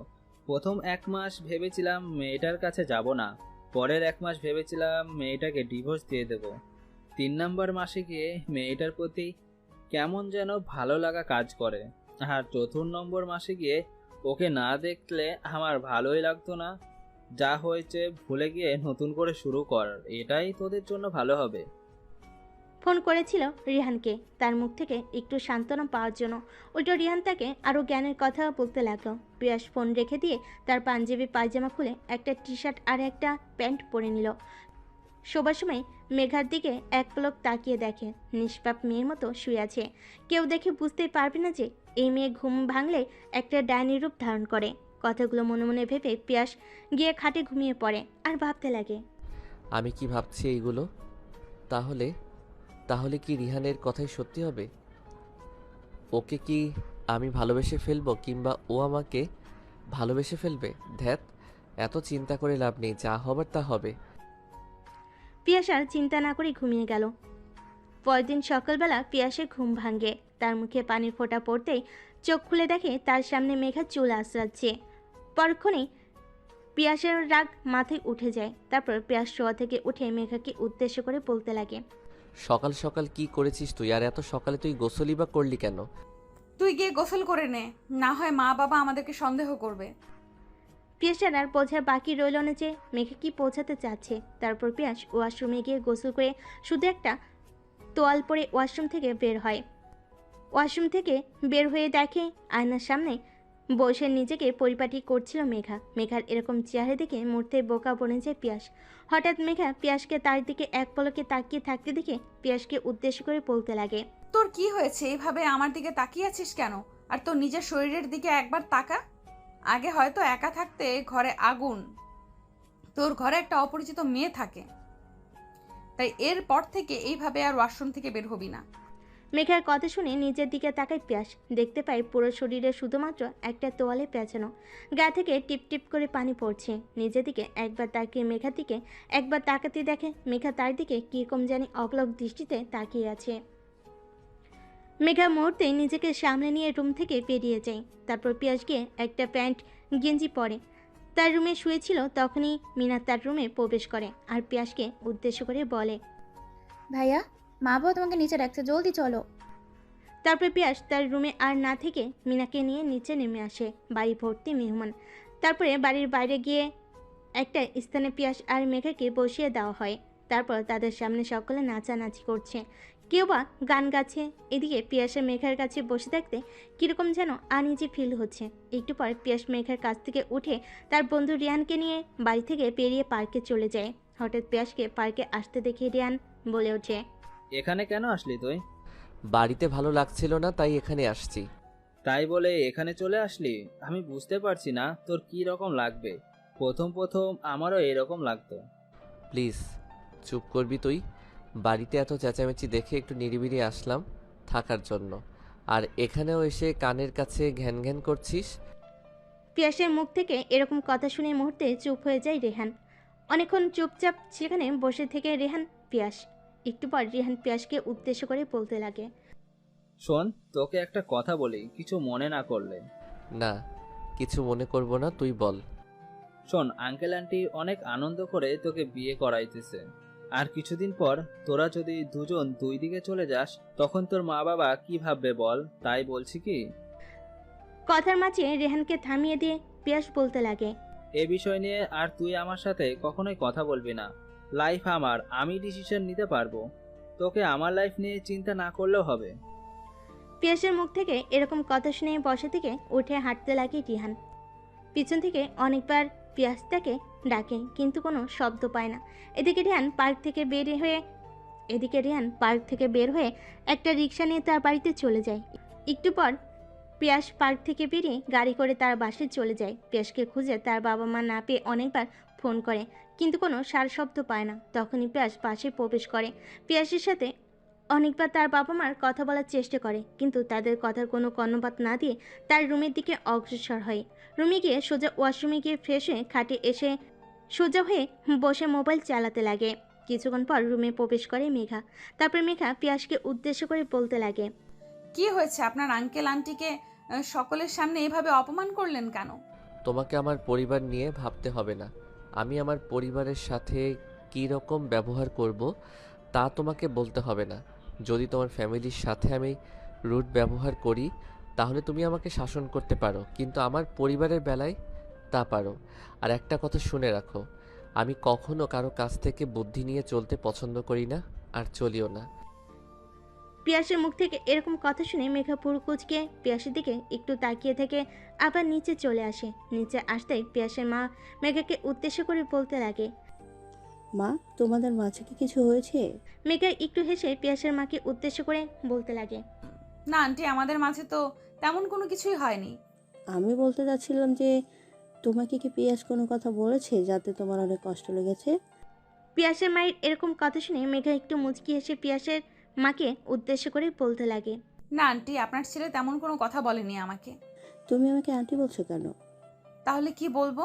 প্রথম 1 মাস ভেবেছিলাম মেয়েটার কাছে যাব না, পরের 1 মাস ভেবেছিলাম মেয়েটাকে ডিভোর্স দিয়ে দেব। 3 নম্বর মাসে গিয়ে মেয়েটার প্রতি কেমন যেন ভালো লাগা কাজ করে, আর 4 নম্বর মাসে গিয়ে ওকে না দেখলে আমার ভালোই লাগতো না। যা হয়েছে ভুলে গিয়ে নতুন করে শুরু কর, এটাই তোদের জন্য ভালো হবে। ফোন করেছিল রিহানকে তার মুখ থেকে একটু সান্ত্বনা পাওয়ার জন্য। উল্টো রিহান তাকে আরও জ্ঞানের কথা বলতে লাগলো। পিয়াস ফোন রেখে দিয়ে তার পাঞ্জাবি পায়জামা খুলে একটা টি শার্ট আর একটা প্যান্ট পরে নিল। শোবার সময় মেঘার দিকে এক পলক তাকিয়ে দেখে নিষ্পাপ মেয়ের মতো শুয়ে আছে। কেউ দেখে বুঝতেই পারবে না যে এই মেয়ে ঘুম ভাঙলে একটা ডাইনি রূপ ধারণ করে। কথাগুলো মনে মনে ভেবে পিয়াস গিয়ে খাটে ঘুমিয়ে পড়ে আর ভাবতে লাগে, আমি কি ভাবছি এইগুলো? তাহলে তাহলে কি রিহানের কথাই সত্যি হবে? ওকে কি আমি ভালোবেসে ফেলবো, কিংবা ও আমাকে ভালোবেসে ফেলবে? ধ্যাত, এত চিন্তা করে লাভ নেই, যা হবার তা হবে। পিয়াস আর চিন্তা না করে ঘুমিয়ে গেল। পরদিন সকালবেলা পিয়াসের ঘুম ভাঙে। তার মুখে পানির ফোঁটা পড়তেই চোখ খুলে দেখে তার সামনে মেঘা চুল আঁচড়াচ্ছে। পরক্ষণেই পিয়াসের রাগ মাথায় উঠে যায়। তারপর পিয়াস শোয়া থেকে উঠে মেঘাকে উদ্দেশ্য করে বলতে লাগে, সকাল সকাল কি করেছিস তুই? আর এত সকালে তুই গোসলই বা করলি কেন? তুই গিয়ে গোসল করে নে, না হয় মা বাবা আমাদেরকে সন্দেহ করবে। পিয়াসের আর বোঝার বাকি রইল না যে মেঘা কি পৌঁছাতে চাচ্ছে। তারপর পিয়াস ওয়াশরুমে গিয়ে গোসল করে শুধু একটা তোয়াল পরে ওয়াশরুম থেকে বের হয়। ওয়াশরুম থেকে বের হয়ে দেখে আয়নার সামনে বসে নিজেকে পরিপাটি করছিল মেঘা। মেঘার এরকম চেহারা দেখে মুহূর্তে বোকা বনে যায় পিয়াস। হঠাৎ মেঘা পিয়াসকে তার দিকে এক পলকে তাকিয়ে থাকতে দেখে পিয়াসকে উদ্দেশ্য করে বলতে লাগে, তোর কি হয়েছে? এইভাবে আমার দিকে তাকিয়ে আছিস কেন? আর তোর নিজের শরীরের দিকে একবার তাকা। আগে হয়তো একা থাকতে ঘরে আগুন, তোর ঘরে একটা অপরিচিত মেয়ে থাকে, তাই এরপর থেকে এইভাবে আর ওয়াশরুম থেকে বের হবি না। মেঘার কথা শুনে নিজের দিকে তাকায় পিয়াস। দেখতে পায় পুরো শরীরে শুধুমাত্র একটা তোয়ালে পেঁচানো, গা থেকে টিপ টিপ করে পানি পড়ছে। নিজের দিকে একবার তাকিয়ে মেঘার দিকে একবার তাকাতে দেখে মেঘা তার দিকে কীরকম জানি অগলক দৃষ্টিতে তাকিয়ে আছে। মেঘা মুহূর্তেই নিজেকে সামনে নিয়ে রুম থেকে বেরিয়ে যায়। তারপর পিয়াস গিয়ে একটা প্যান্ট গেঞ্জি পরে তার রুমে শুয়েছিল। তখনই মিনা তার রুমে প্রবেশ করে আর পিয়াসকে উদ্দেশ্য করে বলে, ভাইয়া, মা বাবা তোমাকে নিচে রাখছে, জলদি চলো। তারপর পিয়াস তার রুমে আর না থেকে মিনাকে নিয়ে নিচে নেমে আসে। বাড়ি ভর্তি মেহমান। তারপরে বাড়ির বাইরে গিয়ে একটা স্থানে পিয়াস আর মেঘাকে বসিয়ে দেওয়া হয়। তারপর তাদের সামনে সকলে নাচানাচি করছে, কেউ বা গান গাচ্ছে। এদিকে পিয়াসের মেঘার কাছে বসে থাকতে কীরকম যেন আনইজি ফিল হচ্ছে। একটু পর পিয়াস মেঘার কাছ থেকে উঠে তার বন্ধু রিয়ানকে নিয়ে বাড়ি থেকে বেরিয়ে পার্কে চলে যায়। হঠাৎ পিয়াসকে পার্কে আসতে দেখে রিয়ান বলে ওঠে, এখানে কেন আসলি তুই? বাড়িতে ভালো লাগছিল না, তাই এখানে আসছি। তাই বলে এখানে চলে আসলি? আমি বুঝতে পারছি না তোর কি রকম লাগবে। প্রথম প্রথম আমারও এরকম লাগতো। প্লিজ চুপ করবি তুই? বাড়িতে এত চেঁচামেচি দেখে একটু নিরিবিলি আসলাম থাকার জন্য, আর এখানেও এসে কানের কাছে ঘ্যান ঘ্যান করছিস। পিয়াসের মুখ থেকে এরকম কথা শুনে মুহূর্তে চুপ হয়ে যায় রেহান। অনেকক্ষণ চুপচাপ সেখানে বসে থেকে রেহান পিয়াস। একটু পর রেহান পিয়াসকে উদ্দেশ্য করে বলতে লাগে, শোন, তোকে একটা কথা বলি, কিছু মনে না করলে। না, কিছু মনে করব না, তুই বল। শোন, আঙ্কেল আন্টি অনেক আনন্দ করে তোকে বিয়ে করাইতেছে, আর কিছুদিন পর তোরা যদি দুজন দুই দিকে চলে যাস তখন তোর মা বাবা কি ভাববে বল? তাই বলছি কি। কথার মাঝে রেহানকে থামিয়ে দিয়ে পিয়াস বলতে লাগে, এ বিষয় নিয়ে আর তুই আমার সাথে কখনোই কথা বলবি না। লাইফ আমার, আমি ডিসিশন নিতে পারবো, তোকে আমার লাইফ নিয়ে চিন্তা না করলেও হবে। পিয়াসের মুখ থেকে এরকম কথা শুনে বসে থেকে উঠে হাঁটতে লাগে রিহান। পিছন থেকে অনেকবার পিয়াস তাকে ডাকে, কিন্তু কোনো শব্দ পায় না। এদিকে রিহান পার্ক থেকে বের হয়ে একটা রিক্সা নিয়ে তার বাড়িতে চলে যায়। একটু পর পিয়াস পার্ক থেকে বেরিয়ে গাড়ি করে তার বাসায় চলে যায়। পিয়াসকে খুঁজে তার বাবা মা না পেয়ে অনেকবার ফোন করে, কিন্তু কোনো সার শব্দ পায় না। তখনই পিয়াস পাশে প্রবেশ করে। পিয়াসের সাথে অনেকবার তার বাবা মার কথা বলার চেষ্টা করে, কিন্তু তাদের কথার কোনো কর্ণপাত না দিয়ে তার রুমের দিকে অগ্রসর হয়। রুমে গিয়ে সোজা ওয়াশরুমে গিয়ে ফ্রেশ হয়ে খাটে এসে সোজা হয়ে বসে মোবাইল চালাতে লাগে। কিছুক্ষণ পর রুমে প্রবেশ করে মেঘা। তারপর মেঘা পিয়াসকে উদ্দেশ্য করে বলতে লাগে, কি হয়েছে? আপনার আঙ্কেল আন্টিকে সকলের সামনে এভাবে অপমান করলেন কেন? তোমাকে আমার পরিবার নিয়ে ভাবতে হবে না। আমি আমার পরিবারের সাথে কী রকম ব্যবহার করব তা তোমাকে বলতে হবে না। যদি তোমার ফ্যামিলির সাথে আমি রুড ব্যবহার করি তাহলে তুমি আমাকে শাসন করতে পারো, কিন্তু আমার পরিবারের বেলায় তা পারো। আর একটা কথা শুনে রাখো, আমি কখনো কারো কাছ থেকে বুদ্ধি নিয়ে চলতে পছন্দ করি না, আর চলিও না। পিয়াসের মুখ থেকে এরকম কথা শুনে মেঘা পুরো কুচকে পিয়াসের দিকে একটু তাকিয়ে থেকে আবার নিচে চলে আসে। নিচে আসতেই পিয়াসের মা মেঘাকে উদ্দেশ্য করে বলতে লাগে, মা, তোমাদের মাঝে কি কিছু হয়েছে? মেঘা একটু হেসে পিয়াসের মাকে উদ্দেশ্য করে বলতে লাগে, না আন্টি, আমাদের মাঝে তো তেমন কোনো কিছুই হয়নি। আমি বলতে চাচ্ছিলাম যে তোমাকে কি পিয়াস কোনো কথা বলেছে যাতে তোমার অনেক কষ্ট লেগেছে? পিয়াসের মায়ের এরকম কথা শুনে মেঘা একটু মুচকি হেসে পিয়াসের মাকে উদ্দেশ্য করে বলতে লাগে, না আন্টি, আপনার ছেলে তেমন কোনো কথা বলেনি আমাকে। তুমি আমাকে আন্টি বলছো কেন? তাহলে কি বলবো?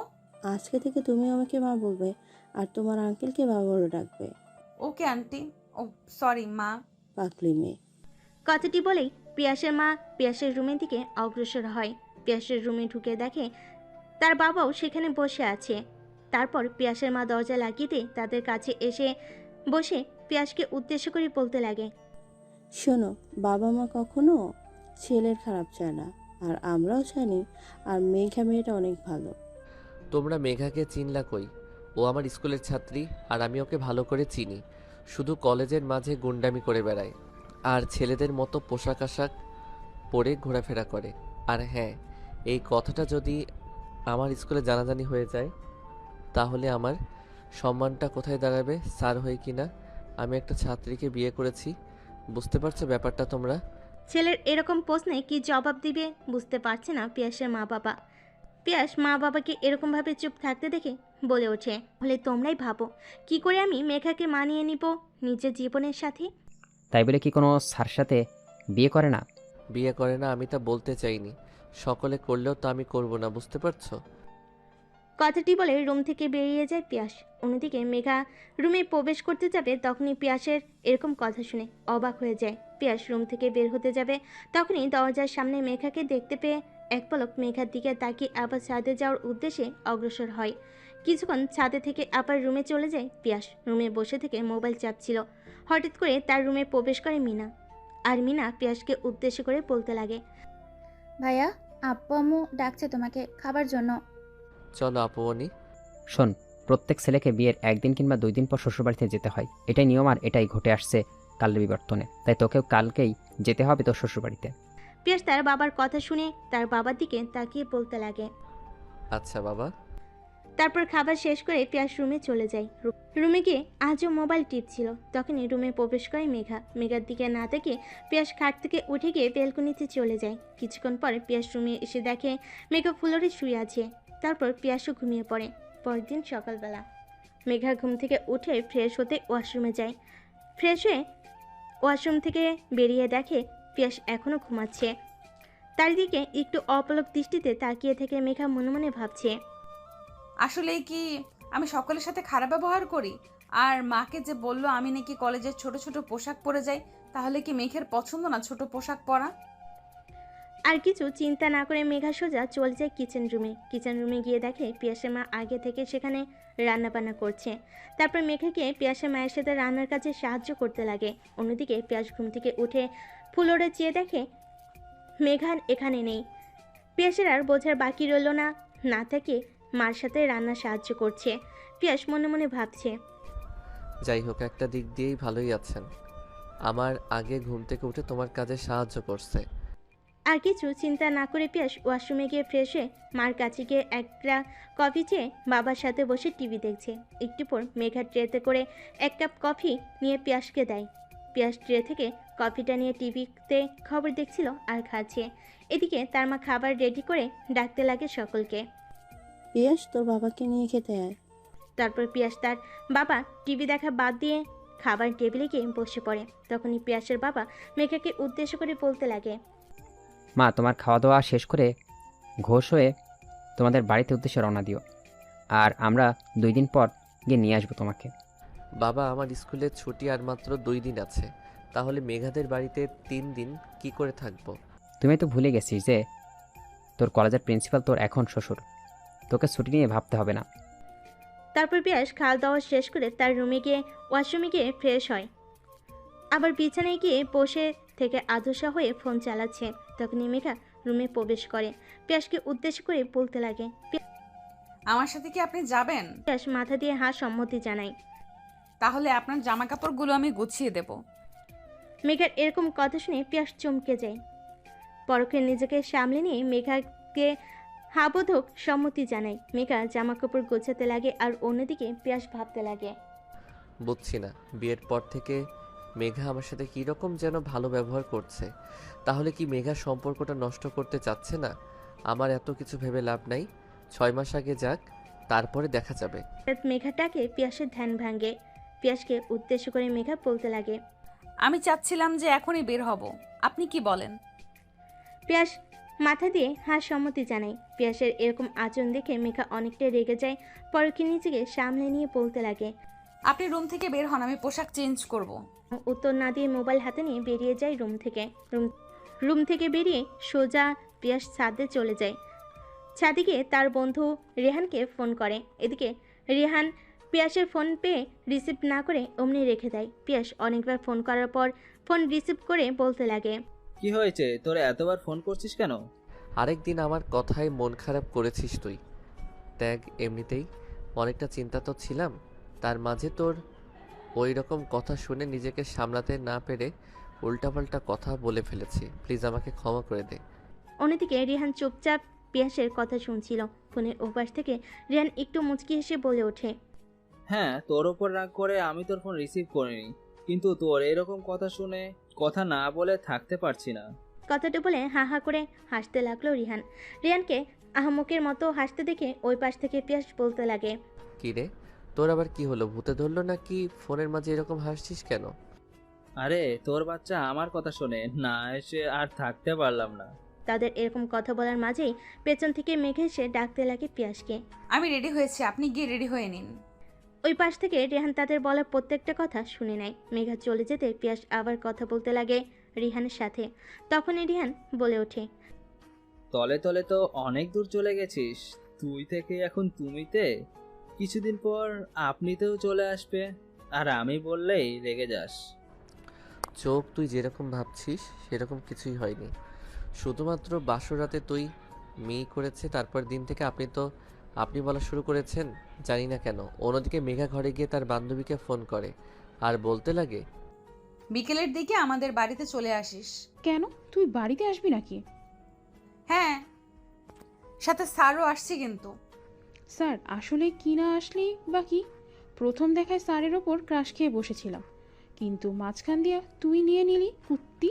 আজকে থেকে তুমি আমাকে মা বলবে আর তোমার আঙ্কেলকে বাবা বলে ডাকবে। Okay aunty. ও সরি মা। পাগলি মেয়ে। কথাটি বলেই পিয়াসের মা পিয়াসের রুমের দিকে অগ্রসর হয়। পিয়াসের রুমে ঢুকে দেখে তার বাবাও সেখানে বসে আছে। তারপর পিয়াসের মা দরজা লাগিয়ে দিয়ে তাদের কাছে এসে বসে পিয়াসকে উদ্দেশ্য করে বলতে লাগে, শোনো, বাবা মা কখনো ছেলের খারাপ চায় না, আর আমরাও চাইনি। আর মেঘা মেয়েটা অনেক ভালো। তোমরা মেঘাকে চিনলা কই? ও আমার স্কুলের ছাত্রী, আর আমি ওকে ভালো করে চিনি। শুধু কলেজের মাঝে গুন্ডামি করে বেড়ায়, আর ছেলেদের মতো পোশাক আশাক পরে ঘোরাফেরা করে। আর হ্যাঁ, এই কথাটা যদি আমার স্কুলে জানাজানি হয়ে যায় তাহলে আমার সম্মানটা কোথায় দাঁড়াবে? স্যার হই কি না আমি একটা ছাত্রীকে বিয়ে করেছি। বুঝতে পারছো ব্যাপারটা তোমরা? ছেলের এরকম প্রশ্নে কি জবাব দিবে বুঝতে পারছে না পিয়াসের মা বাবা। পিয়াস মা বাবাকে এরকমভাবে চুপ থাকতে দেখে বলে ওঠে, হলে তোমরাই ভাবো কি করে আমি মেঘাকে মানিয়ে নিব নিজের জীবনের সাথে। তাই বলে কি কোনো স্যার সাথে বিয়ে করে না? বিয়ে করে না আমি তা বলতে চাইনি, সকলে করলেও তো আমি করব না, বুঝতে পারছো? কথাটি বলে রুম থেকে বেরিয়ে যায় পিয়াস। অন্যদিকে মেঘা রুমে প্রবেশ করতে যাবে, তখনই পিয়াসের এরকম কথা শুনে অবাক হয়ে যায়। পিয়াস রুম থেকে বের হতে যাবে, তখনই দরজার সামনে মেঘাকে দেখতে পেয়ে এক পলক মেঘার দিকে তাকিয়ে আবার ছাদে যাওয়ার উদ্দেশ্যে অগ্রসর হয়। কিছুক্ষণ ছাদে থেকে আবার রুমে চলে যায় পিয়াস। রুমে বসে থেকে মোবাইল চাপছিল। হঠাৎ করে তার রুমে প্রবেশ করে মিনা। আর মিনা পিয়াসকে উদ্দেশ্য করে বলতে লাগে, ভাইয়া, আব্বু আম্মু ডাকছে তোমাকে খাবার জন্য। চলো আপুমনি। শোন, প্রত্যেক ছেলেকে বিয়ের একদিন কিংবা 2 দিন পর শ্বশুরবাড়িতে যেতে হয়। এটাই নিয়ম, আর এটাই ঘটে আসছে কালের বিবর্তনে। তাই তোকেও কালকেই যেতে হবে তোর শ্বশুরবাড়িতে। পিয়াস তার বাবার কথা শুনে তার বাবার দিকে তাকিয়ে বলতে লাগে, আচ্ছা বাবা। তারপর খাবার শেষ করে পিয়াস রুমে চলে যায়। রুমে গিয়ে আজও মোবাইল টিপছিল। তখনই রুমে প্রবেশ করে মেঘা। মেঘার দিকে না তাকিয়ে পিয়াস খাট থেকে উঠে গিয়ে বেলকনিতে চলে যায়। কিছুক্ষণ পরে পিয়াস রুমে এসে দেখে মেঘা ফ্লোরে শুয়ে আছে। তারপর পিয়াসও ঘুমিয়ে পড়ে। পরের দিন সকালবেলা মেঘা ঘুম থেকে উঠে ফ্রেশ হতে ওয়াশরুমে যায়। ফ্রেশ হয়ে ওয়াশরুম থেকে বেরিয়ে দেখে পিয়াস এখনও ঘুমাচ্ছে। তার দিকে একটু অপলক দৃষ্টিতে তাকিয়ে থেকে মেঘা মনে মনে ভাবছে, আসলেই কি আমি সকলের সাথে খারাপ ব্যবহার করি? আর মাকে যে বললো আমি নাকি কলেজের ছোট ছোট পোশাক পরে যাই, তাহলে কি মেঘের পছন্দ না ছোট পোশাক পরা? আর কিছু চিন্তা না করে মেঘা সোজা চলে যায় কিচেন রুমে। কিচেন রুমে গিয়ে দেখে পিয়াসের মা আগে থেকে সেখানে রান্নাবান্না করছে। তারপর মেঘাকে পিয়াসের মায়ের সাথে রান্নার কাজে সাহায্য করতে লাগে। অন্যদিকে পিয়াস ঘুম থেকে উঠে ফ্লোরে চেয়ে দেখে মেঘা এখানে নেই। পিয়াসের আর বোঝার বাকি রইল না, না থেকে মার সাথে রান্না সাহায্য করছে। পিয়াস মনে মনে ভাবছে, যাই হোক, একটা দিক দিয়েই ভালোই আছেন, আমার আগে ঘুম থেকে উঠে তোমার কাজে সাহায্য করছে। আর কিছু চিন্তা না করে পিয়াস ওয়াশরুমে গিয়ে ফ্রেশ হয়ে মার কাছে গিয়ে একটা কফি চেয়ে বাবার সাথে বসে টিভি দেখছে। একটু পর মেঘা ট্রেতে করে 1 কাপ কফি নিয়ে পিয়াসকে দেয়। পিয়াস ট্রে থেকে কফিটা নিয়ে টিভিতে খবর দেখছিল আর খাচ্ছে। এদিকে তার মা খাবার রেডি করে ডাকতে লাগে সকলকে। পিয়াস, তোর বাবাকে নিয়ে খেতে আয়। তারপর পিয়াস তার বাবা টিভি দেখা বাদ দিয়ে খাবার টেবিলে গিয়ে বসে পড়ে। তখনই পিয়াসের বাবা মেঘাকে উদ্দেশ্য করে বলতে লাগে, মা তোমার খাওয়া দাওয়া শেষ করে ঘোষ হয়ে তোমাদের বাড়িতে উদ্দেশ্যে রওনা দিও, আর আমরা 2 দিন পর গিয়ে নিয়ে আসবো তোমাকে। বাবা, আমার স্কুলের ছুটি আর মাত্র 2 দিন আছে, তাহলে মেঘাদের বাড়িতে 3 দিন কি করে থাকবো? তুমি তো ভুলে গেছিস যে তোর কলেজের প্রিন্সিপাল তোর এখন শ্বশুর, তোকে ছুটি নিয়ে ভাবতে হবে না। তারপর পিয়াস খাওয়া দাওয়া শেষ করে তার রুমে গিয়ে ওয়াশরুমে গিয়ে ফ্রেশ হয়, আবার বিছানায় গিয়ে বসে থেকে আদর্শা হয়ে ফোন চালাচ্ছে। তখনই মেঘা রুমে প্রবেশ করে, পিয়াসকে উদ্দেশ্য করে বলতে লাগে, আমার সাথে কি আপনি যাবেন? পিয়াস মাথা দিয়ে হা সম্মতি জানায়। তাহলে আপনার জামা কাপড়গুলো আমি গুছিয়ে দেব। মেঘার এরকম কথা শুনে পিয়াস চমকে যায়। পরক্ষে নিজেকে সামলে নিয়ে মেঘাকে হাবোধক সম্মতি জানায়। মেঘা জামা কাপড় গোছাতে লাগে আর অন্যদিকে পিয়াস ভাবতে লাগে, বুঝছি না, বিয়ের পর থেকে মেঘা আমার সাথে কীরকম যেন ভালো ব্যবহার করছে। তাহলে কি মেঘা সম্পর্কটা নষ্ট করতে চাচ্ছে না? আমার এত কিছু ভেবে লাভ নাই, 6 মাস আগে যাক, তারপরে দেখা যাবে। মেঘাটাকে পিয়াসের ধ্যান ভাঙে। পিয়াসকে উদ্দেশ্য করে মেঘা বলতে লাগে, আমি চাচ্ছিলাম যে এখনই বের হব, আপনি কি বলেন? পিয়াস মাথা দিয়ে হা সম্মতি জানায়। পিয়াসের এরকম আচরণ দেখে মেঘা অনেকটা রেগে যায়। পরক্ষে নিজেকে সামলে নিয়ে বলতে লাগে, আপনি রুম থেকে বের হন, আমি পোশাক চেঞ্জ করব। উত্তর না দিয়ে মোবাইল হাতে নিয়ে বেরিয়ে যায় রুম থেকে। রুম থেকে বেরিয়ে সোজা পিয়াস ছাদে চলে যায়। ছাদে গিয়ে তার বন্ধু রেহানকে ফোন করে। এদিকে রেহান পিয়াসের ফোন পেয়ে রিসিভ না করে অমনি রেখে দেয়। পিয়াস অনেকবার ফোন করার পর ফোন রিসিভ করে বলতে লাগে, কি হয়েছে, তোরা এতবার ফোন করছিস কেন? আরেকদিন আমার কথায় মন খারাপ করেছিস তুই। ত্যাগ, এমনিতেই অনেকটা চিন্তা তো ছিলাম, তার মাঝে তোর ওই রকম কথা শুনে নিজেকে সামলাতে না পেরে উল্টাপাল্টা কথা বলে ফেলেছি, প্লিজ আমাকে ক্ষমা করে দে। অন্যদিকে রেহান চুপচাপ পিয়াসের কথা শুনছিল। ফোনের ওপাশ থেকে রেহান একটু মুচকি হেসে বলে ওঠে, হ্যাঁ, তোর ওপর রাগ করে আমি তোর ফোন রিসিভ করিনি, কিন্তু তোর এরকম কথা শুনে কথা না বলে থাকতে পারছি না। কথাটা বলে হা হা করে হাসতে লাগলো রিহান। রিহানকে আহমকের মতো হাসতে দেখে ওই পাশ থেকে পিয়াস বলতে লাগে, কি রে, তোর আবার কি হলো, ভূতে ধরলো নাকি? ফোনের মাঝে এরকম হাসছিস কেন? আরে তোর বাচ্চা আমার কথা শুনে না এসে আর থাকতে পারলাম না। তাদের এরকম কথা বলার মাঝেই পেছন থেকে মেঘে এসে ডাকতে লাগে পিয়াসকে। আমি রেডি হয়েছি, আপনি গিয়ে রেডি হয়ে নিন। ওই পাশ থেকে রেহান তাদের বলা প্রত্যেকটা কথা শুনে নেয়। মেঘা চলে যেতে পিয়াস আবার কথা বলতে লাগে রিহানের সাথে। তখনই রিহান বলে ওঠে, তলে তলে তো অনেক দূর চলে গেছিস, তুই থেকে এখন তুমিতে, কিছুদিন পর আপনিতেও চলে আসবে, আর আমি বললেই রেগে যাস। চোখ, তুই যেরকম ভাবছিস সেরকম কিছুই হয়নি, শুধুমাত্র বাসর রাতে তুই মেয়ে করেছে, তারপর দিন থেকে আপনি বলা শুরু করেছেন, জানি না কেন। অন্যদিকে মেঘা ঘরে গিয়ে তার বান্ধবীকে ফোন করে আর বলতে লাগে, বিকেলের দিকে আমাদের বাড়িতে চলে আসিস। কেন, তুই বাড়িতে আসবি নাকি? হ্যাঁ, সাথে স্যারও আসছে। কিন্তু স্যার আসলে কি না আসলেই বা কি, প্রথম দেখায় স্যারের ওপর ক্রাশ খেয়ে বসেছিলাম, কিন্তু মাঝখান দিয়ে তুই নিয়ে নিলি কুত্তি।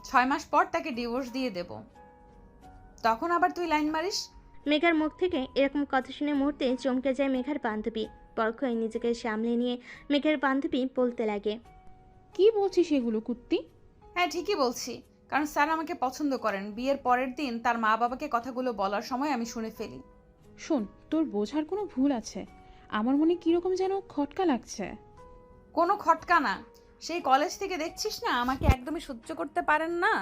6 মাস পর তাকে ডিভোর্স দিয়ে দেব, তখন আবার তুই লাইন মারিস। মেঘার মুখ থেকে এরকম কথা শুনে মুহূর্তে চমকে যায় মেঘার বান্ধবী। পরক্ষণে নিজেকে সামলে নিয়ে মেঘার বান্ধবী বলতে লাগে, কি বলছিস এগুলো কুত্তি? হ্যাঁ, ঠিকই বলছি, কারণ স্যার আমাকে পছন্দ করেন। বিয়ের পরের দিন তার মা বাবাকে কথাগুলো বলার সময় আমি শুনে ফেলি। শোন, তোর বোঝার কোনো ভুল আছে, আমার মনে কীরকম যেন খটকা লাগছে। কোনো খটকা না, সেই কলেজ থেকে দেখছিস না আমাকে একদমই সহ্য করতে পারেন না।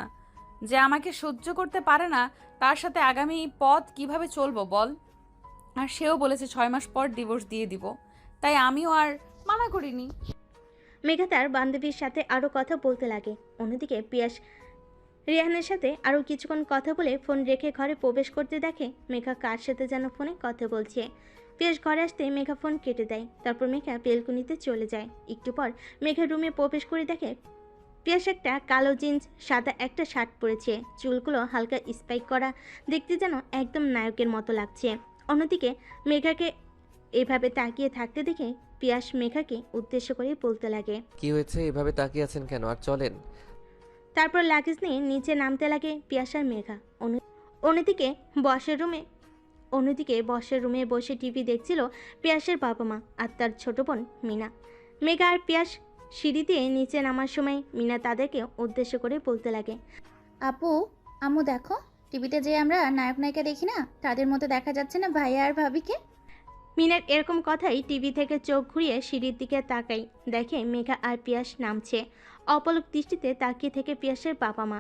যে আমাকে সহ্য করতে পারে না তার সাথে আগামী পথ কিভাবে চলবো বল? আর সেও বলেছে 6 মাস পর ডিভোর্স দিয়ে দিব, তাই আমিও আর মানা করিনি। মেঘা তার বান্ধবীর সাথে আরও কথা বলতে লাগে। অন্যদিকে পিয়াস রেহানের সাথে আরও কিছুক্ষণ কথা বলে ফোন রেখে ঘরে প্রবেশ করতে দেখে মেঘা কার সাথে যেন ফোনে কথা বলছে। পিয়াস ঘরে আসতে মেঘা ফোন কেটে দেয়। তারপর মেঘা বেলকুনিতে চলে যায়। একটু পর মেঘা রুমে প্রবেশ করে দেখে পিয়াস একটা কালো জিন্স, সাদা একটা শার্ট পরেছে, চুলগুলো হালকা স্পাইক করা, দেখতে যেন একদম নায়কের মতো লাগছে। অন্যদিকে মেঘাকে এভাবে তাকিয়ে থাকতে দেখে পিয়াস মেঘাকে উদ্দেশ্য করে বলতে লাগে, কি হয়েছে, এভাবে তাকিয়ে আছেন কেন, আর চলেন। তারপর লাগেজ নিয়ে নিচে নামতে লাগে পিয়াস আর মেঘা। অন্যদিকে বসের রুমে অন্যদিকে বসের রুমে বসে টিভি দেখছিল পিয়াসের বাবা মা আর তার ছোট বোন মিনা। মেঘা আর পিয়াস সিঁড়ি দিয়ে নিচে নামার সময় মিনা তাদেরকে উদ্দেশ্য করে বলতে লাগে, আপু আম্মু দেখো, টিভিতে যে আমরা নায়ক নায়িকা দেখি না, তাদের মতো দেখা যাচ্ছে না ভাইয়া আর ভাবিকে? মিনার এরকম কথাই টিভি থেকে চোখ ঘুরিয়ে সিঁড়ির দিকে তাকাই, দেখে মেঘা আর পিয়াস নামছে। অপলক দৃষ্টিতে তাকিয়ে থেকে পিয়াসের বাবা মা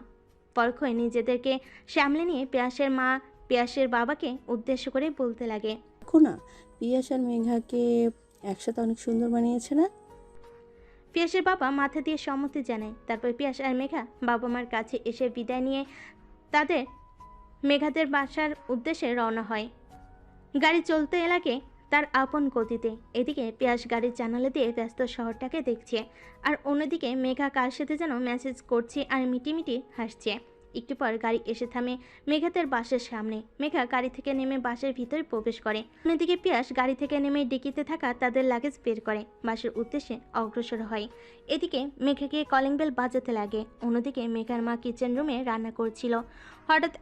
পরক্ষণে নিজেদেরকে সামলে নিয়ে পিয়াসের মা পিয়াসের বাবাকে উদ্দেশ্য করে বলতে লাগে, দেখো না, পিয়াস আর মেঘাকে একসাথে অনেক সুন্দর বানিয়েছে না? পিয়াসের বাবা মাথা দিয়ে সম্মতি জানায়। তারপর পিয়াস আর মেঘা বাবা মার কাছে এসে বিদায় নিয়ে তাদের মেঘাদের বাসার উদ্দেশ্যে রওনা হয়। গাড়ি চলতে লাগে তার আপন গতিতে। এদিকে পিয়াস গাড়ির জানালা দিয়ে ব্যস্ত শহরটাকে দেখছে, আর অন্যদিকে মেঘা কার সাথে যেন মেসেজ করছে আর মিটিমিটি হাসছে। একটু পর গাড়ি এসে থামে মেঘাদের বাসের সামনে। মেঘা গাড়ি থেকে নেমে বাসের ভিতরে প্রবেশ করে। অন্যদিকে পিয়াস গাড়ি থেকে নেমে ডিকিতে থাকা তাদের লাগেজ বের করে বাসের উদ্দেশ্যে অগ্রসর হয়। এদিকে মেঘাকে কলিং বেল বাজাতে লাগে। অন্যদিকে মেঘার মা কিচেন রুমে রান্না করছিল। হঠাৎ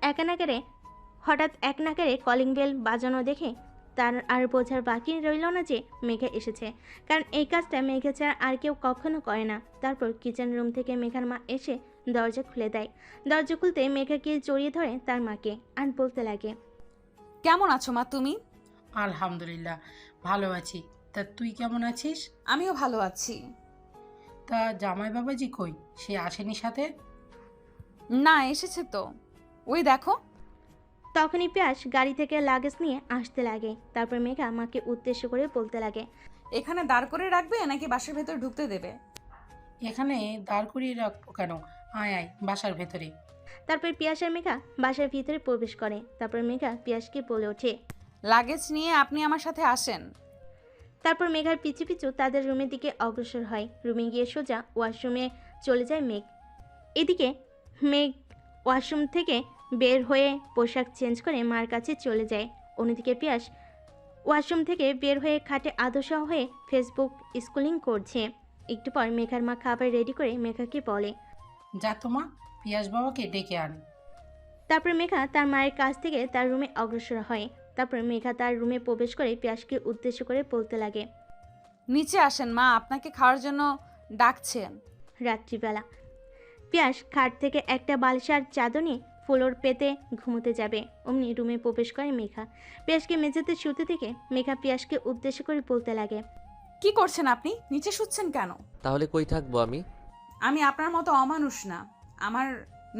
এক নাগারে কলিং বেল বাজানো দেখে তার আর বোঝার বাকি রইল না যে মেঘা এসেছে, কারণ এই কাজটা মেঘা ছাড়া আর কেউ কখনো করে না। তারপর কিচেন রুম থেকে মেঘার মা এসে দরজা খুলে দেয়। দরজা খুলতে মেঘাকে জড়িয়ে ধরে তার মাকে আর বলতে লাগে, কেমন আছো মা তুমি? আলহামদুলিল্লাহ ভালো আছি। তা তুই কেমন আছিস? আমিও ভালো আছি। তা জামাই বাবাজি কই? সে আসেনি সাথে? না, এসেছে তো, ওই দেখো। তখনই পিয়াস গাড়ি থেকে লাগেজ নিয়ে আসতে লাগে। তারপর মেঘা মাকে উদ্দেশ্য করে বলতে লাগে, এখানে দাঁড় করে রাখবে নাকি বাসার ভেতর ঢুকতে দেবে? এখানে দাঁড় করিয়ে রাখবো কেন? আয় আয় বাসার ভেতরে। তারপর পিয়াস আর মেঘা বাসার ভিতরে প্রবেশ করে। তারপর মেঘা পিয়াসকে বলে ওঠে, লাগেজ নিয়ে আপনি আমার সাথে আসেন। তারপর মেঘার পিছু পিছু তাদের রুমের দিকে অগ্রসর হয়। রুমে গিয়ে সোজা ওয়াশরুমে চলে যায় মেঘ। এদিকে মেঘ ওয়াশরুম থেকে বের হয়ে পোশাক চেঞ্জ করে মার কাছে চলে যায়। অন্যদিকে পিয়াস ওয়াশরুম থেকে বের হয়ে খাটে আদর্শা হয়ে ফেসবুক স্ক্রলিং করছে। একটু পর মেঘার মা খাবার রেডি করে মেঘাকে বলে, যা তোমা পিয়াস বাবাকে ডেকে আন। তারপর মেঘা তার মায়ের কাছ থেকে তার রুমে অগ্রসর হয়। তারপর মেঘা তার রুমে প্রবেশ করে পিয়াসকে উদ্দেশ্য করে বলতে লাগে, নিচে আসেন, মা আপনাকে খাওয়ার জন্য ডাকছেন। রাত্রিবেলা পিয়াস খাট থেকে একটা বালিশার চাদর নিয়ে ফ্লোর পেতে ঘুমোতে যাবে। অমনি রুমে প্রবেশ করে মেঘা। পিয়াসকে মেঝেতে শুতে থেকে মেঘা পিয়াসকে উদ্দেশ্য করে বলতে লাগে, কি করছেন আপনি? নিচে শুচ্ছেন কেন? তাহলে কই থাকবো আমি? আমি আপনার মতো অমানুষ না। আমার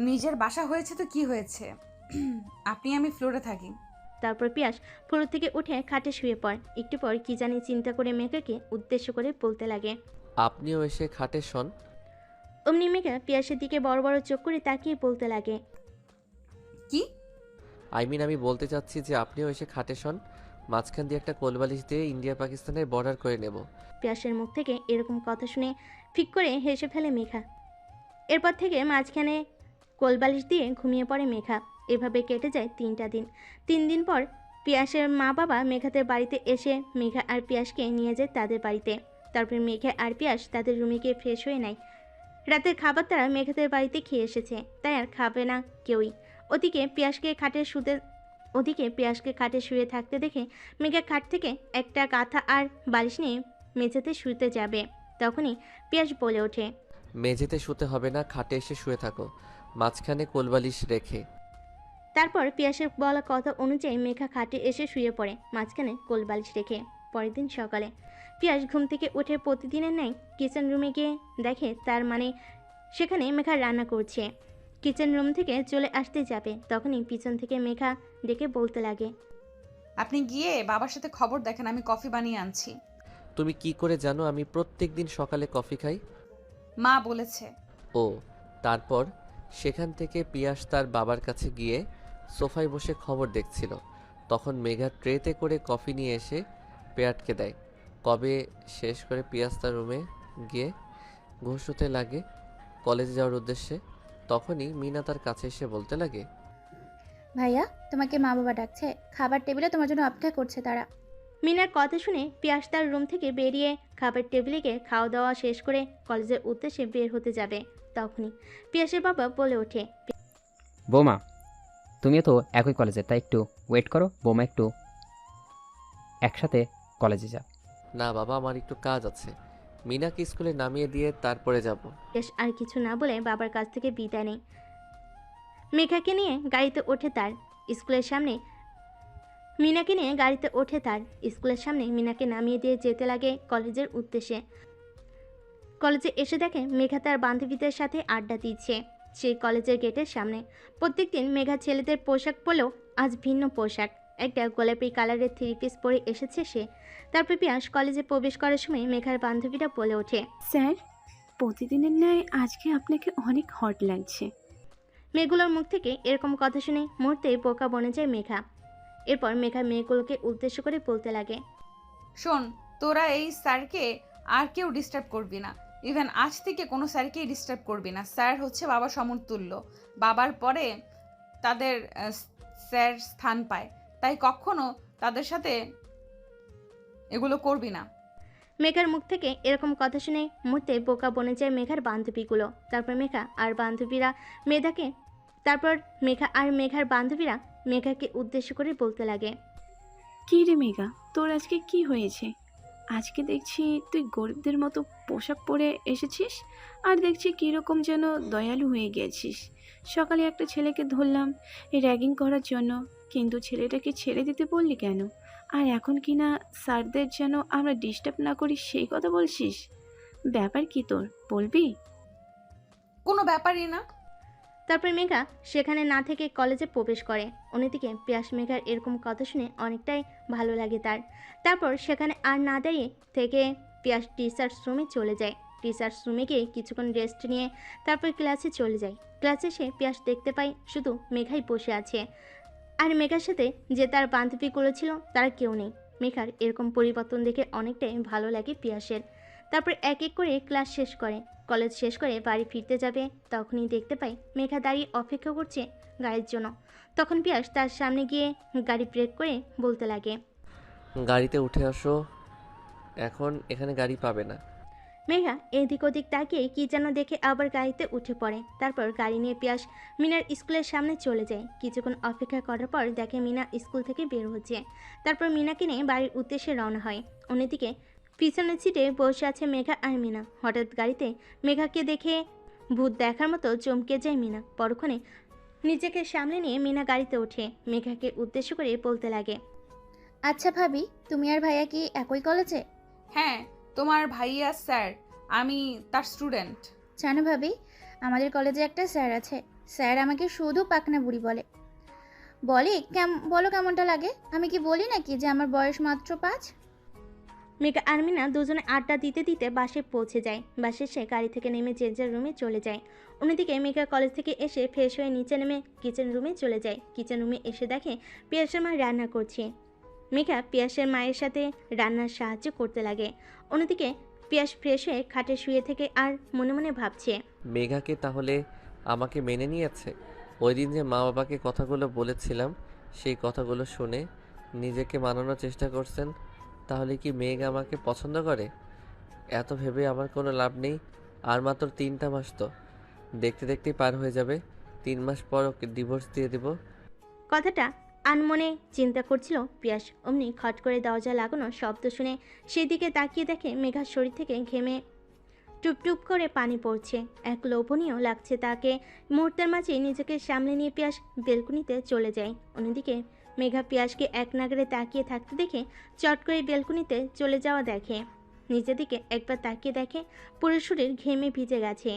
নিজের বাসা হয়েছে তো কি হয়েছে, আমি ফ্লোরে থাকি। তারপর পিয়াস ফ্লোর থেকে উঠে খাটে শুয়ে পড়ে। একটু পর কি জানি চিন্তা করে মেঘাকে উদ্দেশ্য করে বলতে লাগে, আপনিও এসে খাটে শোন। অমনি মেঘা পিয়াসের দিকে বড় বড় চোখ করে তাকিয়ে বলতে লাগে, কি? আমি বলতে চাচ্ছি যে আপনিও এসে খাটে শোন, মাঝখান দিয়ে একটা কোলবালিশ দিয়ে ইন্ডিয়া পাকিস্তানের বর্ডার করে নেব। পিয়াসের মুখ থেকে এরকম কথা শুনে ফিক করে হেসে ফেলে মেঘা। এরপর থেকে মাঝখানে কোলবালিশ দিয়ে ঘুমিয়ে পড়ে মেঘা। এভাবে কেটে যায় 3টা দিন। 3 দিন পর পিয়াসের মা বাবা মেঘাদের বাড়িতে এসে মেঘা আর পিয়াসকে নিয়ে যায় তাদের বাড়িতে। তারপর মেঘা আর পিয়াস তাদের রুমে গিয়ে ফ্রেশ হয়ে নেয়। রাতের খাবার তারা মেঘাদের বাড়িতে খেয়ে এসেছে, তাই আর খাবে না কেউই। ওদিকে পিয়াসকে খাটে শুয়ে থাকতে দেখে মেঘা খাট থেকে একটা কাঁথা আর বালিশ নিয়ে মেঝেতে শুতে যাবে। তখনই পিয়াস বলে ওঠে, মেঝেতে শুতে হবে না, খাটে এসে শুয়ে থাকো, মাঝখানে কোলবালিশ রেখে। তারপর পিয়াসের বলা কথা অনুযায়ী মেঘা খাটে এসে শুয়ে পড়ে মাঝখানে কোলবালিশ রেখে। পরের দিন সকালে পিয়াস ঘুম থেকে উঠে প্রতিদিনের ন্যায় কিচেন রুমে গিয়ে দেখে তার সেখানে মেঘা রান্না করছে। কিচেন রুম থেকে চলে আসতে যাবে, তখনই পিছন থেকে মেঘা ডেকে বলতে লাগে, আপনি গিয়ে বাবার সাথে খবর দেখেন, আমি কফি বানিয়ে আনছি। তুমি কি করে জানো আমি প্রত্যেক দিন সকালে কফি খাই? মা বলেছে। ও, তারপর সেখান থেকে পিয়াস তার বাবার কাছে গিয়ে সোফায় বসে খবর দেখছিল। তখন মেঘা ট্রেতে করে কফি নিয়ে এসে পেয়াটকে দেয়। কবে শেষ করে পিয়াস তার রুমে গিয়ে ঘুষোতে লাগে কলেজে যাওয়ার উদ্দেশ্যে। তখনই মিনা তার কাছে এসে বলতে লাগে, ভাইয়া তোমাকে মা বাবা ডাকছে, খাবার টেবিলে তোমার জন্য অপেক্ষা করছে তারা। মিনার কথা শুনে পিয়াস তার রুম থেকে বেরিয়ে খাবার টেবিলে গিয়ে খাওয়া দাওয়া শেষ করে কলেজের উদ্দেশ্যে বের হতে যাবে। তখনই পিয়াসের বাবা বলে ওঠে, বৌমা তুমিও তো একই কলেজে, তাই একটু ওয়েট করো, বৌমা একটু একসাথে কলেজে যা। না বাবা, আমার একটু কাজ আছে। মিনাকে স্কুলে নামিয়ে দিয়ে তারপরে যাব। পিয়াস আর কিছু না বলে বাবার কাছ থেকে বিদায় নেয়। মেঘাকে নিয়ে গাড়িতে ওঠে তার স্কুলের সামনে মিনাকে নিয়ে গাড়িতে ওঠে তার স্কুলের সামনে মিনাকে নামিয়ে দিয়ে যেতে লাগে কলেজের উদ্দেশ্যে। কলেজে এসে দেখে মেঘা তার বান্ধবীদের সাথে আড্ডা দিচ্ছে সেই কলেজের গেটের সামনে। প্রত্যেকদিন মেঘা ছেলেদের পোশাক পরলেও আজ ভিন্ন পোশাক, একটা গোলাপি কালারের 3 পিস পরে এসেছে সে। তারপর পিয়াস কলেজে প্রবেশ করার সময় মেঘার বান্ধবীরা বলে ওঠে, স্যার, প্রতিদিনের ন্যায় আজকে আপনাকে অনেক হট লাগছে। মেয়েগুলোর মুখ থেকে এরকম কথা শুনে মুহূর্তেই বোকা বনে যায় মেঘা। এরপর মেঘা মেয়েগুলোকে উদ্দেশ্য করে বলতে লাগে, শোন, তোরা এই স্যারকে আর কেউ ডিস্টার্ব করবি না। ইভেন আজ থেকে কোনো স্যারকেই ডিস্টার্ব করবি না। স্যার হচ্ছে বাবার সমতুল্য, বাবার পরে তাদের স্যার স্থান পায়, তাই কখনো তাদের সাথে এগুলো করবি না। মেঘার মুখ থেকে এরকম কথা শুনে মুহূর্তে বোকা বনে যায় মেঘার বান্ধবীগুলো। তারপর মেঘা আর মেঘার বান্ধবীরা মেঘাকে উদ্দেশ্য করে বলতে লাগে, কী রে মেঘা, তোর আজকে কি হয়েছে? আজকে দেখছি তুই গরিবদের মতো পোশাক পরে এসেছিস, আর দেখছি কীরকম যেন দয়ালু হয়ে গেছিস। সকালে একটা ছেলেকে ধরলাম র্যাগিং করার জন্য, কিন্তু ছেলেটাকে ছেড়ে দিতে বললি কেন? আর এখন কি না স্যারদের যেন আমরা ডিস্টার্ব না করি সেই কথা বলছিস? ব্যাপার কি তোর, বলবি? কোনো ব্যাপারই না। তারপর মেঘা সেখানে না থেকে কলেজে প্রবেশ করে। অন্যদিকে পিয়াস মেঘার এরকম কথা শুনে অনেকটাই ভালো লাগে তার। তারপর সেখানে আর না দাঁড়িয়ে থেকে পিয়াস টিচার্স রুমে চলে যায়। টিচার্স রুমে গিয়ে কিছুক্ষণ রেস্ট নিয়ে তারপর ক্লাসে চলে যায়। ক্লাসে এসে পিয়াস দেখতে পায় শুধু মেঘাই বসে আছে, আর মেঘার সাথে যে তার বান্ধবীগুলো ছিল তারা কেউ নেই। মেঘার এরকম পরিবর্তন দেখে অনেকটাই ভালো লাগে পিয়াসের। তারপর এক এক করে ক্লাস শেষ করে কলেজ শেষ করে বাড়ি ফিরতে যাবে, তখনই দেখতে পাই মেঘা দাঁড়িয়ে অপেক্ষা করছে গাড়ির জন্য। তখন পিয়াস তার সামনে গিয়ে গাড়ি ব্রেক করে বলতে লাগে, গাড়িতে উঠে আসো, এখন এখানে গাড়ি পাবে না। মেঘা এদিক ওদিক তাকিয়ে কি যেন দেখে আবার গাড়িতে উঠে পড়ে। তারপর গাড়ি নিয়ে পিয়াস মিনার স্কুলের সামনে চলে যায়। কিছুক্ষণ অপেক্ষা করার পর দেখে মিনা স্কুল থেকে বের হচ্ছে। তারপর মিনাকে নিয়ে বাড়ির উদ্দেশ্যে রওনা হয়। অন্যদিকে পিছনের সিটে বসে আছে মেঘা আর মিনা। হঠাৎ গাড়িতে মেঘাকে দেখে ভূত দেখার মতো চমকে যায় মিনা। পরক্ষণে নিজেকে সামনে নিয়ে মিনা গাড়িতে ওঠে। মেঘাকে উদ্দেশ্য করে বলতে লাগে, আচ্ছা ভাবি, তুমি আর ভাইয়া কি একই কলেজে? হ্যাঁ, তোমার ভাইয়া স্যার, আমি তার স্টুডেন্ট। জানো ভাবি, আমাদের কলেজে একটা স্যার আছে। স্যার আমাকে শুধু পাকনা বুড়ি বলে। বলো কেমনটা লাগে? আমি কি বলি নাকি যে আমার বয়স মাত্র 5? মেঘা আর মিনা দুজনে আড্ডা দিতে দিতে বাসে পৌঁছে যায়। বাসে সে গাড়ি থেকে নেমে যে যার রুমে চলে যায়। অন্যদিকে মেঘা কলেজ থেকে এসে ফ্রেশ হয়ে নিচে নেমে কিচেন রুমে চলে যায়। কিচেন রুমে এসে দেখে পিয়াসের মা রান্না করছে। মেঘা পিয়াসের মায়ের সাথে রান্নার সাহায্য করতে লাগে। অন্যদিকে পিয়াস ফ্রেশ হয়ে খাটে শুয়ে থেকে আর মনে মনে ভাবছে, মেঘাকে তাহলে আমাকে মেনে নিয়েছে। ওই দিন যে মা বাবাকে কথাগুলো বলেছিলাম, সেই কথাগুলো শুনে নিজেকে মানানোর চেষ্টা করছেন। তাহলে কি মেঘ আমাকে পছন্দ করে? এত ভেবে আমার কোনো লাভ নেই। আর মাত্র 3টা মাস তো, দেখতে দেখতেই পার হয়ে যাবে। 3 মাস পর ওকে ডিভোর্স দিয়ে দেব। কথাটা আনমনে চিন্তা করছিল পিয়াস। অমনি খট করে দরজা লাগানো শব্দ শুনে সেই দিকে তাকিয়ে দেখে মেঘার শরীর থেকে ঘেমে টুপটুপ করে পানি পড়ছে। এক লোভনীয় লাগছে তাকে। মুহূর্তের মাঝে নিজেকে সামলে নিয়ে পিয়াস বেলকুনিতে চলে যায়। অন্যদিকে মেঘা পিয়াসকে এক নাগারে তাকিয়ে থাকতে দেখে চট করে বেলকুনিতে চলে যাওয়া দেখে। নিজের দিকে একবার তাকিয়ে দেখে পুরো শরীর ঘেমে ভিজে গেছে।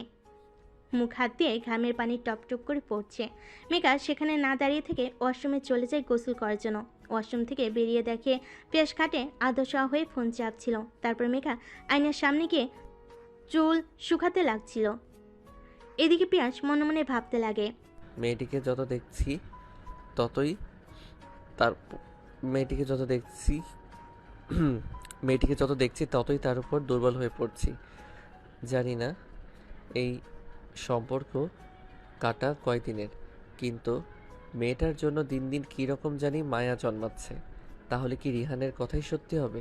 মুখ হাত দিয়ে ঘামের পানি টপটপ করে পড়ছে। মেঘা সেখানে না দাঁড়িয়ে থেকে ওয়াশরুমে চলে যায় গোসল করার জন্য। ওয়াশরুম থেকে বেরিয়ে দেখে পিয়াস খাটে আদশা হয়ে ফোন চাপছিল। তারপর মেঘা আয়নার সামনে গিয়ে চুল শুকাতে লাগছিল। এদিকে পিয়াস মনে মনে ভাবতে লাগে, মেয়েটিকে যত দেখছি ততই তার উপর দুর্বল হয়ে পড়ছি। জানি না এই সম্পর্ক কাটা কয়দিনের, কিন্তু মেয়েটার জন্য দিন দিন কীরকম জানি মায়া জন্মাচ্ছে। তাহলে কি রিহানের কথাই সত্যি হবে?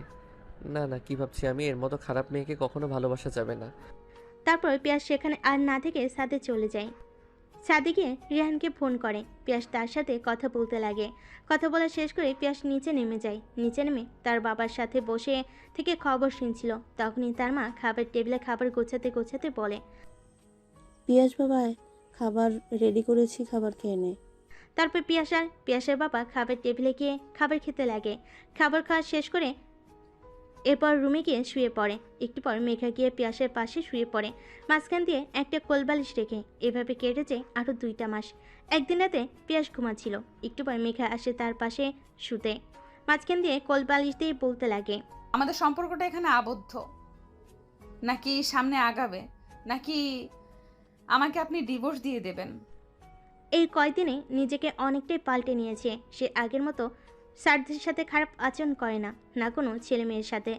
না না, কি ভাবছি আমি? এর মতো খারাপ মেয়েকে কখনো ভালোবাসা যাবে না। তারপর পিয়াস সেখানে আর না থেকে ছাদে চলে যায়। ছাদে গিয়ে রেহানকে ফোন করে। পিয়াস তার সাথে কথা বলতে লাগে। কথা বলা শেষ করে পিয়াস নিচে নেমে যায়। নিচে নেমে তার বাবার সাথে বসে থেকে খবর শুনছিল। তখনই তার মা খাবার টেবিলে খাবার গোছাতে গোছাতে বলে, পিয়াস বাবা, খাবার রেডি করেছি, খাবার খেয়ে নে। তারপর পিয়াস আর পিয়াসের বাবা খাবার টেবিলে গিয়ে খাবার খেতে লাগে। খাবার খাওয়া শেষ করে এরপর রুমে গিয়ে শুয়ে পড়ে। একটু পর মেঘা গিয়ে পিয়াসের পাশে শুয়ে পড়ে, মাঝখান দিয়ে একটা কোলবালিশ রেখে। এভাবে কেটেছে আরও 2টা মাস। একদিন রাতে পিয়াস ঘুমাচ্ছিল। একটু পর মেঘা আসে তার পাশে শুতে, মাঝখান দিয়ে কোলবালিশ দিয়ে বলতে লাগে, আমাদের সম্পর্কটা এখানে আবদ্ধ, নাকি সামনে আগাবে, নাকি আমাকে আপনি ডিভোর্স দিয়ে দেবেন? এই কয়দিনে নিজেকে অনেকটাই পাল্টে নিয়েছে। সে আগের মতো স্যারদের সাথে খারাপ আচরণ করে না, না কোনো ছেলে মেয়ের সাথে।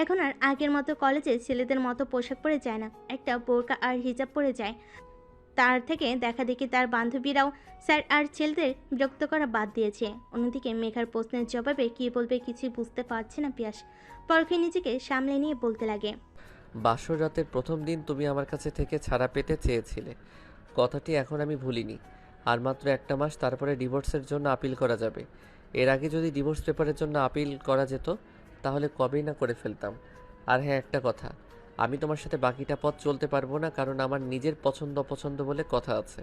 এখন আর আগের মতো কলেজে ছেলেদের মতো পোশাক পরে যায় না, একটা বোরকা আর হিজাব পরে যায়। তার থেকে দেখা দেখি তার বান্ধবীরাও স্যার আর ছেলেদের বিরক্ত করা বাদ দিয়েছে। অন্যদিকে মেঘার প্রশ্নের জবাবে কী বলবে কিছুই বুঝতে পারছে না পিয়াস। পরকে নিজেকে সামলে নিয়ে বলতে লাগে, বাসর রাতের প্রথম দিন তুমি আমার কাছে থেকে ছাড়া পেতে চেয়েছিলে, কথাটি এখন আমি ভুলিনি। আর মাত্র 1 মাস, তারপরে ডিভোর্সের জন্য আপিল করা যাবে। এর আগে যদি ডিভোর্স পেপারের জন্য আপিল করা যেত তাহলে কবেই না করে ফেলতাম। আর হ্যাঁ, একটা কথা, আমি তোমার সাথে বাকিটা পথ চলতে পারবো না, কারণ আমার নিজের পছন্দ অপছন্দ বলে কথা আছে।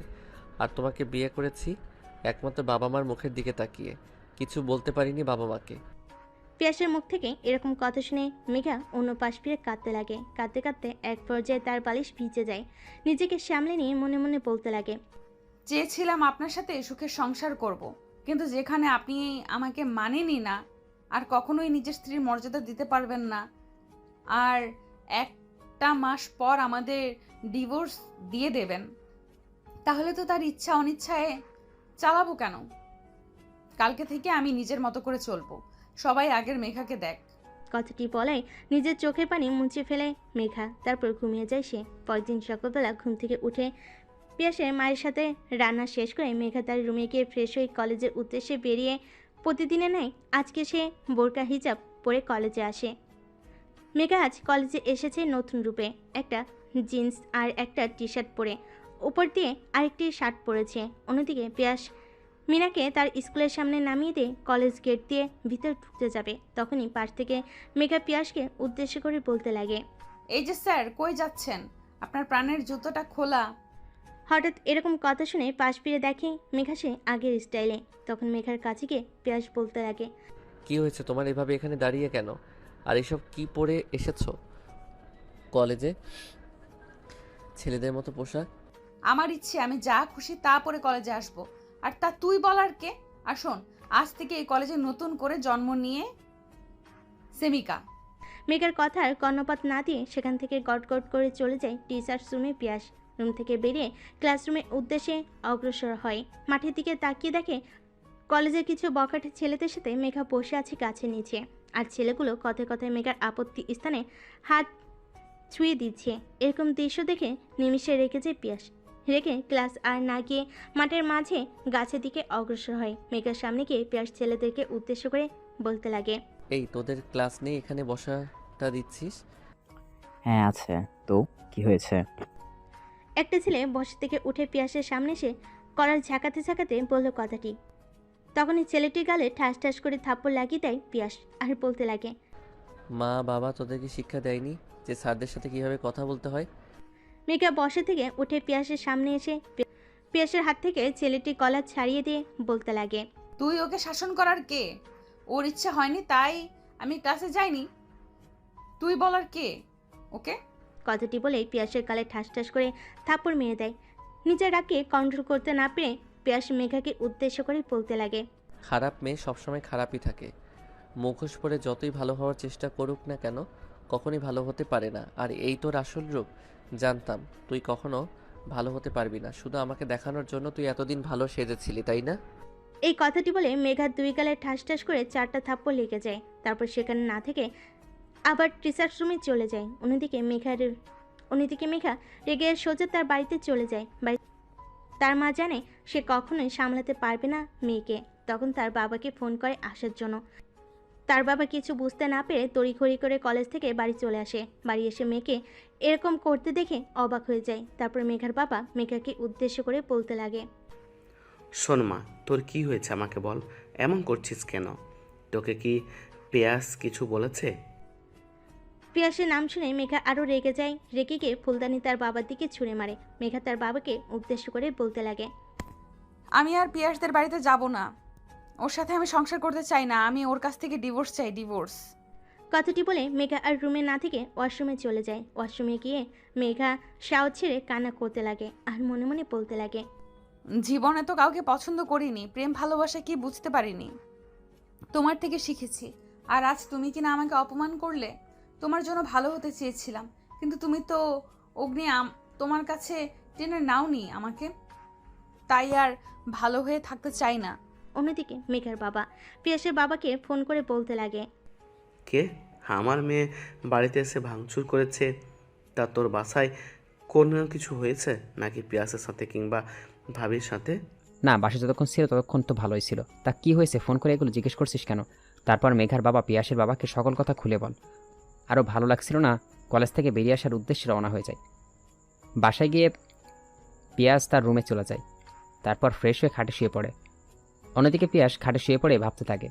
আর তোমাকে বিয়ে করেছি একমাত্র বাবা মার মুখের দিকে তাকিয়ে, কিছু বলতে পারিনি বাবা মাকে। পিয়াসের মুখ থেকে এরকম কথা শুনে মেঘা অন্য পাশ ফিরে কাঁদতে লাগে। কাঁদতে কাঁদতে এক পর্যায়ে তার বালিশ ভিজে যায়। নিজেকে সামলে নিয়ে মনে মনে বলতে লাগে, চেয়েছিলাম আপনার সাথে সুখের সংসার করব, কিন্তু যেখানে আপনি আমাকে মানেনই না, আর কখনোই নিজের স্ত্রীর মর্যাদা দিতে পারবেন না, আর 1 মাস পর আমাদের ডিভোর্স দিয়ে দেবেন, তাহলে তো তার ইচ্ছা অনিচ্ছায় চালাবো কেন? কালকে থেকে আমি নিজের মতো করে চলবো, সবাই আগের মেঘাকে দেখ। কথাটি বলায় নিজের চোখের পানি মুছে ফেলে মেঘা। তারপর ঘুমিয়ে যায় সে। পরদিন সকালবেলা ঘুম থেকে উঠে পিয়াসের মায়ের সাথে রান্না শেষ করে মেঘা তার রুমে গিয়ে ফ্রেশ হয়ে কলেজের উদ্দেশ্যে বেরিয়ে প্রতিদিনে নেয় আজকে সে বোরকা হিজাব পরে কলেজে আসে। মেঘা আজ কলেজে এসেছে নতুন রূপে, একটা জিন্স আর একটা টি শার্ট পরে, উপর দিয়ে আরেকটি শার্ট পরেছে। অন্যদিকে পিয়াস মিনাকে তার স্কুলের সামনে নামিয়ে দিয়ে কলেজ গেট দিয়ে ভিতরে ঢুকতে যাবে। তখনই পাশ থেকে মেঘা পিয়াসকে উদ্দেশ্য করে বলতে লাগে, এই যে স্যার, কই যাচ্ছেন? আপনার প্রাণের জুতোটা খোলা। হঠাৎ এরকম কথা শুনে পাশ ফিরে দেখে মেঘা সে আগের স্টাইলে। তখন মেঘার কাছে গিয়ে পিয়াস বলতে লাগে, কি হয়েছে তোমার, এভাবে এখানে দাঁড়িয়ে কেন? আর এসব কি পরে এসেছো কলেজে? ছেলেদের মতো পোশাক? আমার ইচ্ছে আমি যা খুশি তা পরে কলেজে আসব, আর তা তুই বলার কে? আর শোন, আজ থেকে এই কলেজে নতুন করে জন্ম নিয়ে সেমিকা। মেঘার কথার কর্ণপাত না দিয়ে সেখান থেকে গট গট করে চলে যায় টিচার্স রুমে পিয়াস। রুম থেকে বেরিয়ে ক্লাসরুমের উদ্দেশ্যে অগ্রসর হয়। মাঠের দিকে তাকিয়ে দেখে কলেজের কিছু বখাটে ছেলেদের সাথে মেঘা বসে আছে গাছের নিচে। আর ছেলেগুলো কথায় কথায় মেঘার আপত্তি স্থানে হাত ছুঁয়ে দিচ্ছে। এরকম দৃশ্য দেখে নিমিষে রেখে যায় পিয়াস। রেখে ক্লাস আর না গিয়ে মাঠের মাঝে গাছের দিকে অগ্রসর হয়। মেঘার সামনে গিয়ে পিয়াস ছেলেদেরকে উদ্দেশ্য করে বলতে লাগে, এই তোদের ক্লাস নেই, এখানে বসাটা দিচ্ছিস? হ্যাঁ আছে, তো কি হয়েছে? একটা ছেলে বসে থেকে উঠে পিয়াসের সামনে এসে কলার ঝাঁকাতে ঝাঁকাতে বলল কথাটি। তখনই ছেলেটির গালে ঠাস ঠাস করে থাপ্পড় লাগিয়ে দেয় পিয়াস আর বলতে লাগে, মা বাবা তোদেরকে শিক্ষা দেয়নি যে স্যারদের সাথে কিভাবে কথা বলতে হয়? মেঘা বসে থেকে উঠে পিয়াসের সামনে এসে পিয়াসের হাত থেকে ছেলেটির কলার ছাড়িয়ে দিয়ে বলতে লাগে, তুই ওকে শাসন করার কে? ওর ইচ্ছা হয়নি তাই আমি ক্লাসে যাইনি, তুই বলার কে ওকে? কথাটি বলে পিয়াসের গালে ঠাস ঠাস করে থাপ্পড় মেরে দেয়। নিজের রাগকে কন্ট্রোল করতে না পেরে পিয়াস মেঘাকে উদ্দেশ্য করে বলতে লাগে, খারাপ মেয়ে সবসময় খারাপই থাকে, মুখোশ পরে যতই ভালো হওয়ার চেষ্টা করুক না কেন কখনই ভালো হতে পারে না। আর এই তোর আসল রূপ। জানতাম তুই কখনো ভালো হতে পারবি না, শুধু আমাকে দেখানোর জন্য তুই এতদিন ভালো সেজেছিলি, তাই না? এই কথাটি বলে মেঘার 2 গালে ঠাস ঠাস করে 4টা থাপ্পড় লেগে যায়। তারপর সেখানে না থেকে আবার টিচার্স রুমে চলে যায়। অন্যদিকে মেঘা রেগে সোজা তার বাড়িতে চলে যায়। তার মা জানে সে কখনোই সামলাতে পারবে না মেয়েকে। তখন তার বাবাকে ফোন করে আসার জন্য। তার বাবা কিছু বুঝতে না পেরে তড়িঘড়ি করে কলেজ থেকে বাড়ি চলে আসে। বাড়ি এসে মেয়েকে এরকম করতে দেখে অবাক হয়ে যায়। তারপর মেঘার বাবা মেঘাকে উদ্দেশ্য করে বলতে লাগে, শোন মা, তোর কি হয়েছে আমাকে বল, এমন করছিস কেন? তোকে কি পেয়াস কিছু বলেছে? পিয়াসের নাম শুনে মেঘা আরও রেগে যায়। রেগে গিয়ে ফুলদানি তার বাবার দিকে ছুঁড়ে মারে। মেঘা তার বাবাকে উদ্দেশ্য করে বলতে লাগে, আমি আর পিয়াসদের বাড়িতে যাব না, ওর সাথে আমি সংসার করতে চাই না, আমি ওর কাছ থেকে ডিভোর্স চাই, ডিভোর্স। কথাটি বলে মেঘা আর রুমে না থেকে ওয়াশরুমে চলে যায়। ওয়াশরুমে গিয়ে মেঘা শাওয়ার ছেড়ে কান্না করতে লাগে আর মনে মনে বলতে লাগে, জীবনে তো কাউকে পছন্দ করিনি, প্রেম ভালোবাসা কি বুঝতে পারিনি, তোমার থেকে শিখেছি। আর আজ তুমি কিনা আমাকে অপমান করলে। তোমার জন্য ভালো হতে চেয়েছিলাম, কিন্তু তুমি তো অগ্নি তোমার কাছে টেনে নাওনি আমাকে, তাই আর ভালো হয়ে থাকতে চাই না। অন্যদিকে মেঘার বাবা পিয়াসের বাবাকে ফোন করে বলতে লাগে, কে? আমার মেয়ে বাড়িতে এসে ভাঙচুর করেছে, তা তোর বাসায় কোনো কিছু হয়েছে নাকি পিয়াসের সাথে কিংবা ভাবির সাথে? না, বাসায় যতক্ষণ ছিল ততক্ষণ তো ভালোই ছিল। তা কি হয়েছে, ফোন করে এগুলো জিজ্ঞেস করছিস কেন? তারপর মেঘার বাবা পিয়াসের বাবাকে সকল কথা খুলে বল। আরও ভালো লাগছিল না, কলেজ থেকে বেরিয়ে আসার উদ্দেশ্যে রওনা হয়ে যায়। বাসায় গিয়ে পিয়াস তার রুমে চলে যায়। তারপর ফ্রেশ হয়ে খাটে শুয়ে পড়ে। অন্যদিকে পিয়াস খাটে শুয়ে পড়ে ভাবতে থাকে,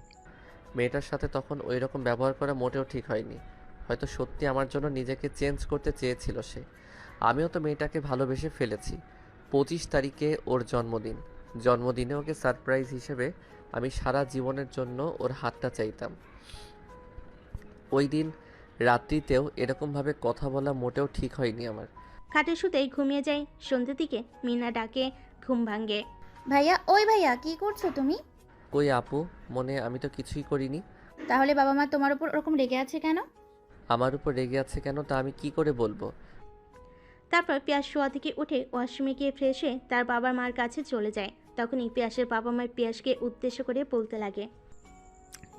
মেয়েটার সাথে তখন ওই রকম ব্যবহার করা মোটেও ঠিক হয়নি। হয়তো সত্যি আমার জন্য নিজেকে চেঞ্জ করতে চেয়েছিল সে। আমিও তো মেয়েটাকে ভালোবেসে ফেলেছি। 25 তারিখে ওর জন্মদিন। জন্মদিনে ওকে সারপ্রাইজ হিসেবে আমি সারা জীবনের জন্য ওর হাতটা চাইতাম। ওই দিন রাত্রিতেও এরকমভাবে কথা বলা মোটেও ঠিক হয়নি আমার। খাটে শুতেই ঘুমিয়ে যায়। সন্ধ্যের দিকে মিনা ডাকে, ঘুম ভাঙে। ভাইয়া, ওই ভাইয়া, কি করছো তুমি? কই আপু, মনে আমি তো কিছুই করিনি। তাহলে বাবা মা তোমার উপর ওরকম রেগে আছে কেন? আমার উপর রেগে আছে কেন তা আমি কি করে বলবো? তারপর পিয়াস শোয়া থেকে উঠে ওয়াশরুমে গিয়ে ফ্রেশ হয়ে তার বাবা মার কাছে চলে যায়। তখনই পিয়াসের বাবা মা পিয়াসকে উদ্দেশ্য করে বলতে লাগে,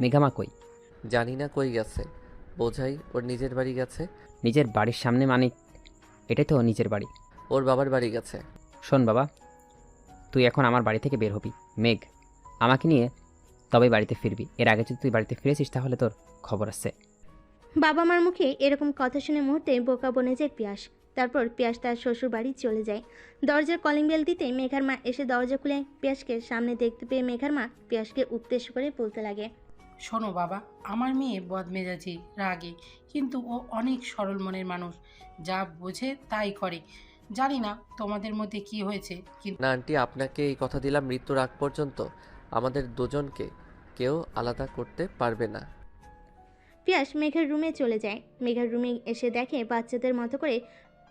মেঘামা কই? জানি না কই গেছে, বোঝাই ওর নিজের বাড়ি গেছে। নিজের বাড়ির সামনে মানে এটাই তো নিজের বাড়ি। ওর বাবার বাড়ি গেছে। শোন বাবা, তুই এখন আমার বাড়ি থেকে বের হবি। মেঘ, আমাকে নিয়ে তবে বাড়িতে ফিরবি। এর আগে যদি তুই বাড়িতে ফিরেছিস তাহলে তোর খবর আছে। বাবা মার মুখে এরকম কথা শুনে মুহূর্তে বোকা বনে যায় পিয়াস। তারপর পিয়াস তার শ্বশুর বাড়ি চলে যায়। দরজার কলিং বেল দিতে মেঘার মা এসে দরজা খুলে পিয়াসকে সামনে দেখতে পেয়ে মেঘার মা পিয়াসকে উদ্দেশ্য করে বলতে লাগে, শোনো বাবা, আমার মেয়ে বদমেজাজি, রাগী, কিন্তু ও অনেক সরল মনের মানুষ, যা বোঝে তাই করে। জানি না তোমাদের মধ্যে কি হয়েছে, কিন্তু না আন্টি, আপনাকে এই কথা দিলাম, মৃত্যুর আগ পর্যন্ত আমাদের দুজনকে কেউ আলাদা করতে পারবে না। পিয়াস মেঘার রুমে চলে যায়। মেঘার রুমে এসে দেখে বাচ্চাদের মতো করে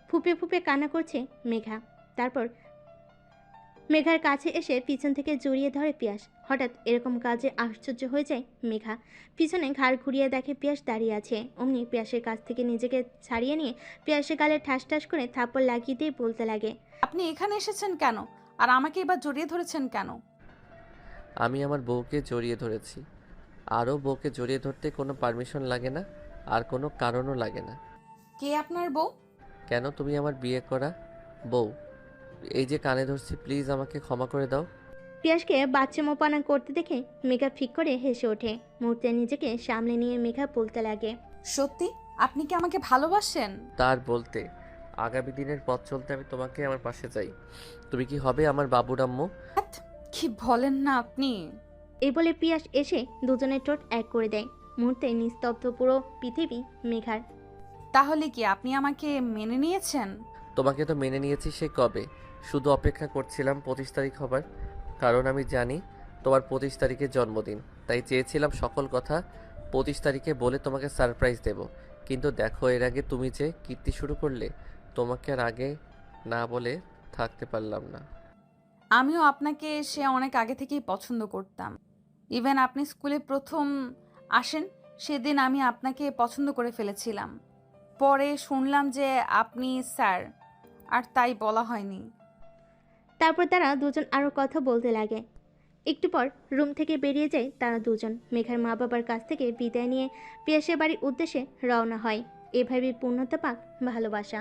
ফুপে ফুপে কান্না করছে মেঘা। তারপর মেঘার কাছে এসে পিছন থেকে জড়িয়ে ধরে পিয়াস। হঠাৎ এরকম কাজে আশ্চর্য হয়ে যায় মেঘা। পিছনে ঘাড় ঘুরিয়ে দেখে পিয়াস দাঁড়িয়ে আছে। অমনি পিয়াসের কাছ থেকে নিজেকে ছাড়িয়ে নিয়ে পিয়াসের গালে ঠাস ঠাস করে থাপ্পড় লাগিয়ে দিয়ে বলতে লাগে, আপনি এখানে এসেছেন কেন, আর আমাকে এবার জড়িয়ে ধরেছেন কেন? আমি আমার বউকে জড়িয়ে ধরেছি। আরও বউকে জড়িয়ে ধরতে কোনো পারমিশন লাগে না, আর কোনো কারণও লাগে না। কে আপনার বউ? কেন, তুমি আমার বিয়ে করা বউ। এই যে কানে ধরছি, প্লিজ আমাকে ক্ষমা করে দাও। পিয়াসকে বাচ্চা মোপানা করতে দেখে মেঘা ফিক করে হেসে ওঠে। মুহূর্তে নিজেকে সামলে নিয়ে মেঘা বলতে লাগে, সত্যি আপনি কি আমাকে ভালোবাসেন? তার বলতে আগামী দিনের পথ চলতে আমি তোমাকে আমার পাশে চাই। তুমি কি হবে আমার বাবুর আম্মু? কি বলেন না আপনি? এই বলে পিয়াস এসে দুজনের ঠোঁট এক করে দেয়। মুহূর্তে নিস্তব্ধ পুরো পৃথিবী মেঘার। তাহলে কি আপনি আমাকে মেনে নিয়েছেন? তোমাকে তো মেনে নিয়েছি সে কবে, শুধু অপেক্ষা করছিলাম 25 তারিখ হবার। কারণ আমি জানি তোমার 25 তারিখে জন্মদিন, তাই চেয়েছিলাম সকল কথা 25 তারিখে বলে তোমাকে সারপ্রাইজ দেব। কিন্তু দেখো, এর আগে তুমি যে কীর্তি শুরু করলে, তোমাকে আর আগে না বলে থাকতে পারলাম না। আমিও আপনাকে সে অনেক আগে থেকেই পছন্দ করতাম। ইভেন আপনি স্কুলে প্রথম আসেন সেদিন আমি আপনাকে পছন্দ করে ফেলেছিলাম। পরে শুনলাম যে আপনি স্যার, আর তাই বলা হয়নি। তারপর তারা দুজন আরও কথা বলতে লাগে। একটু পর রুম থেকে বেরিয়ে যায় তারা দুজন। মেঘার মা বাবার কাছ থেকে বিদায় নিয়ে পিয়াসের বাড়ির উদ্দেশ্যে রওনা হয়। এভাবে পূর্ণতা পাক ভালোবাসা।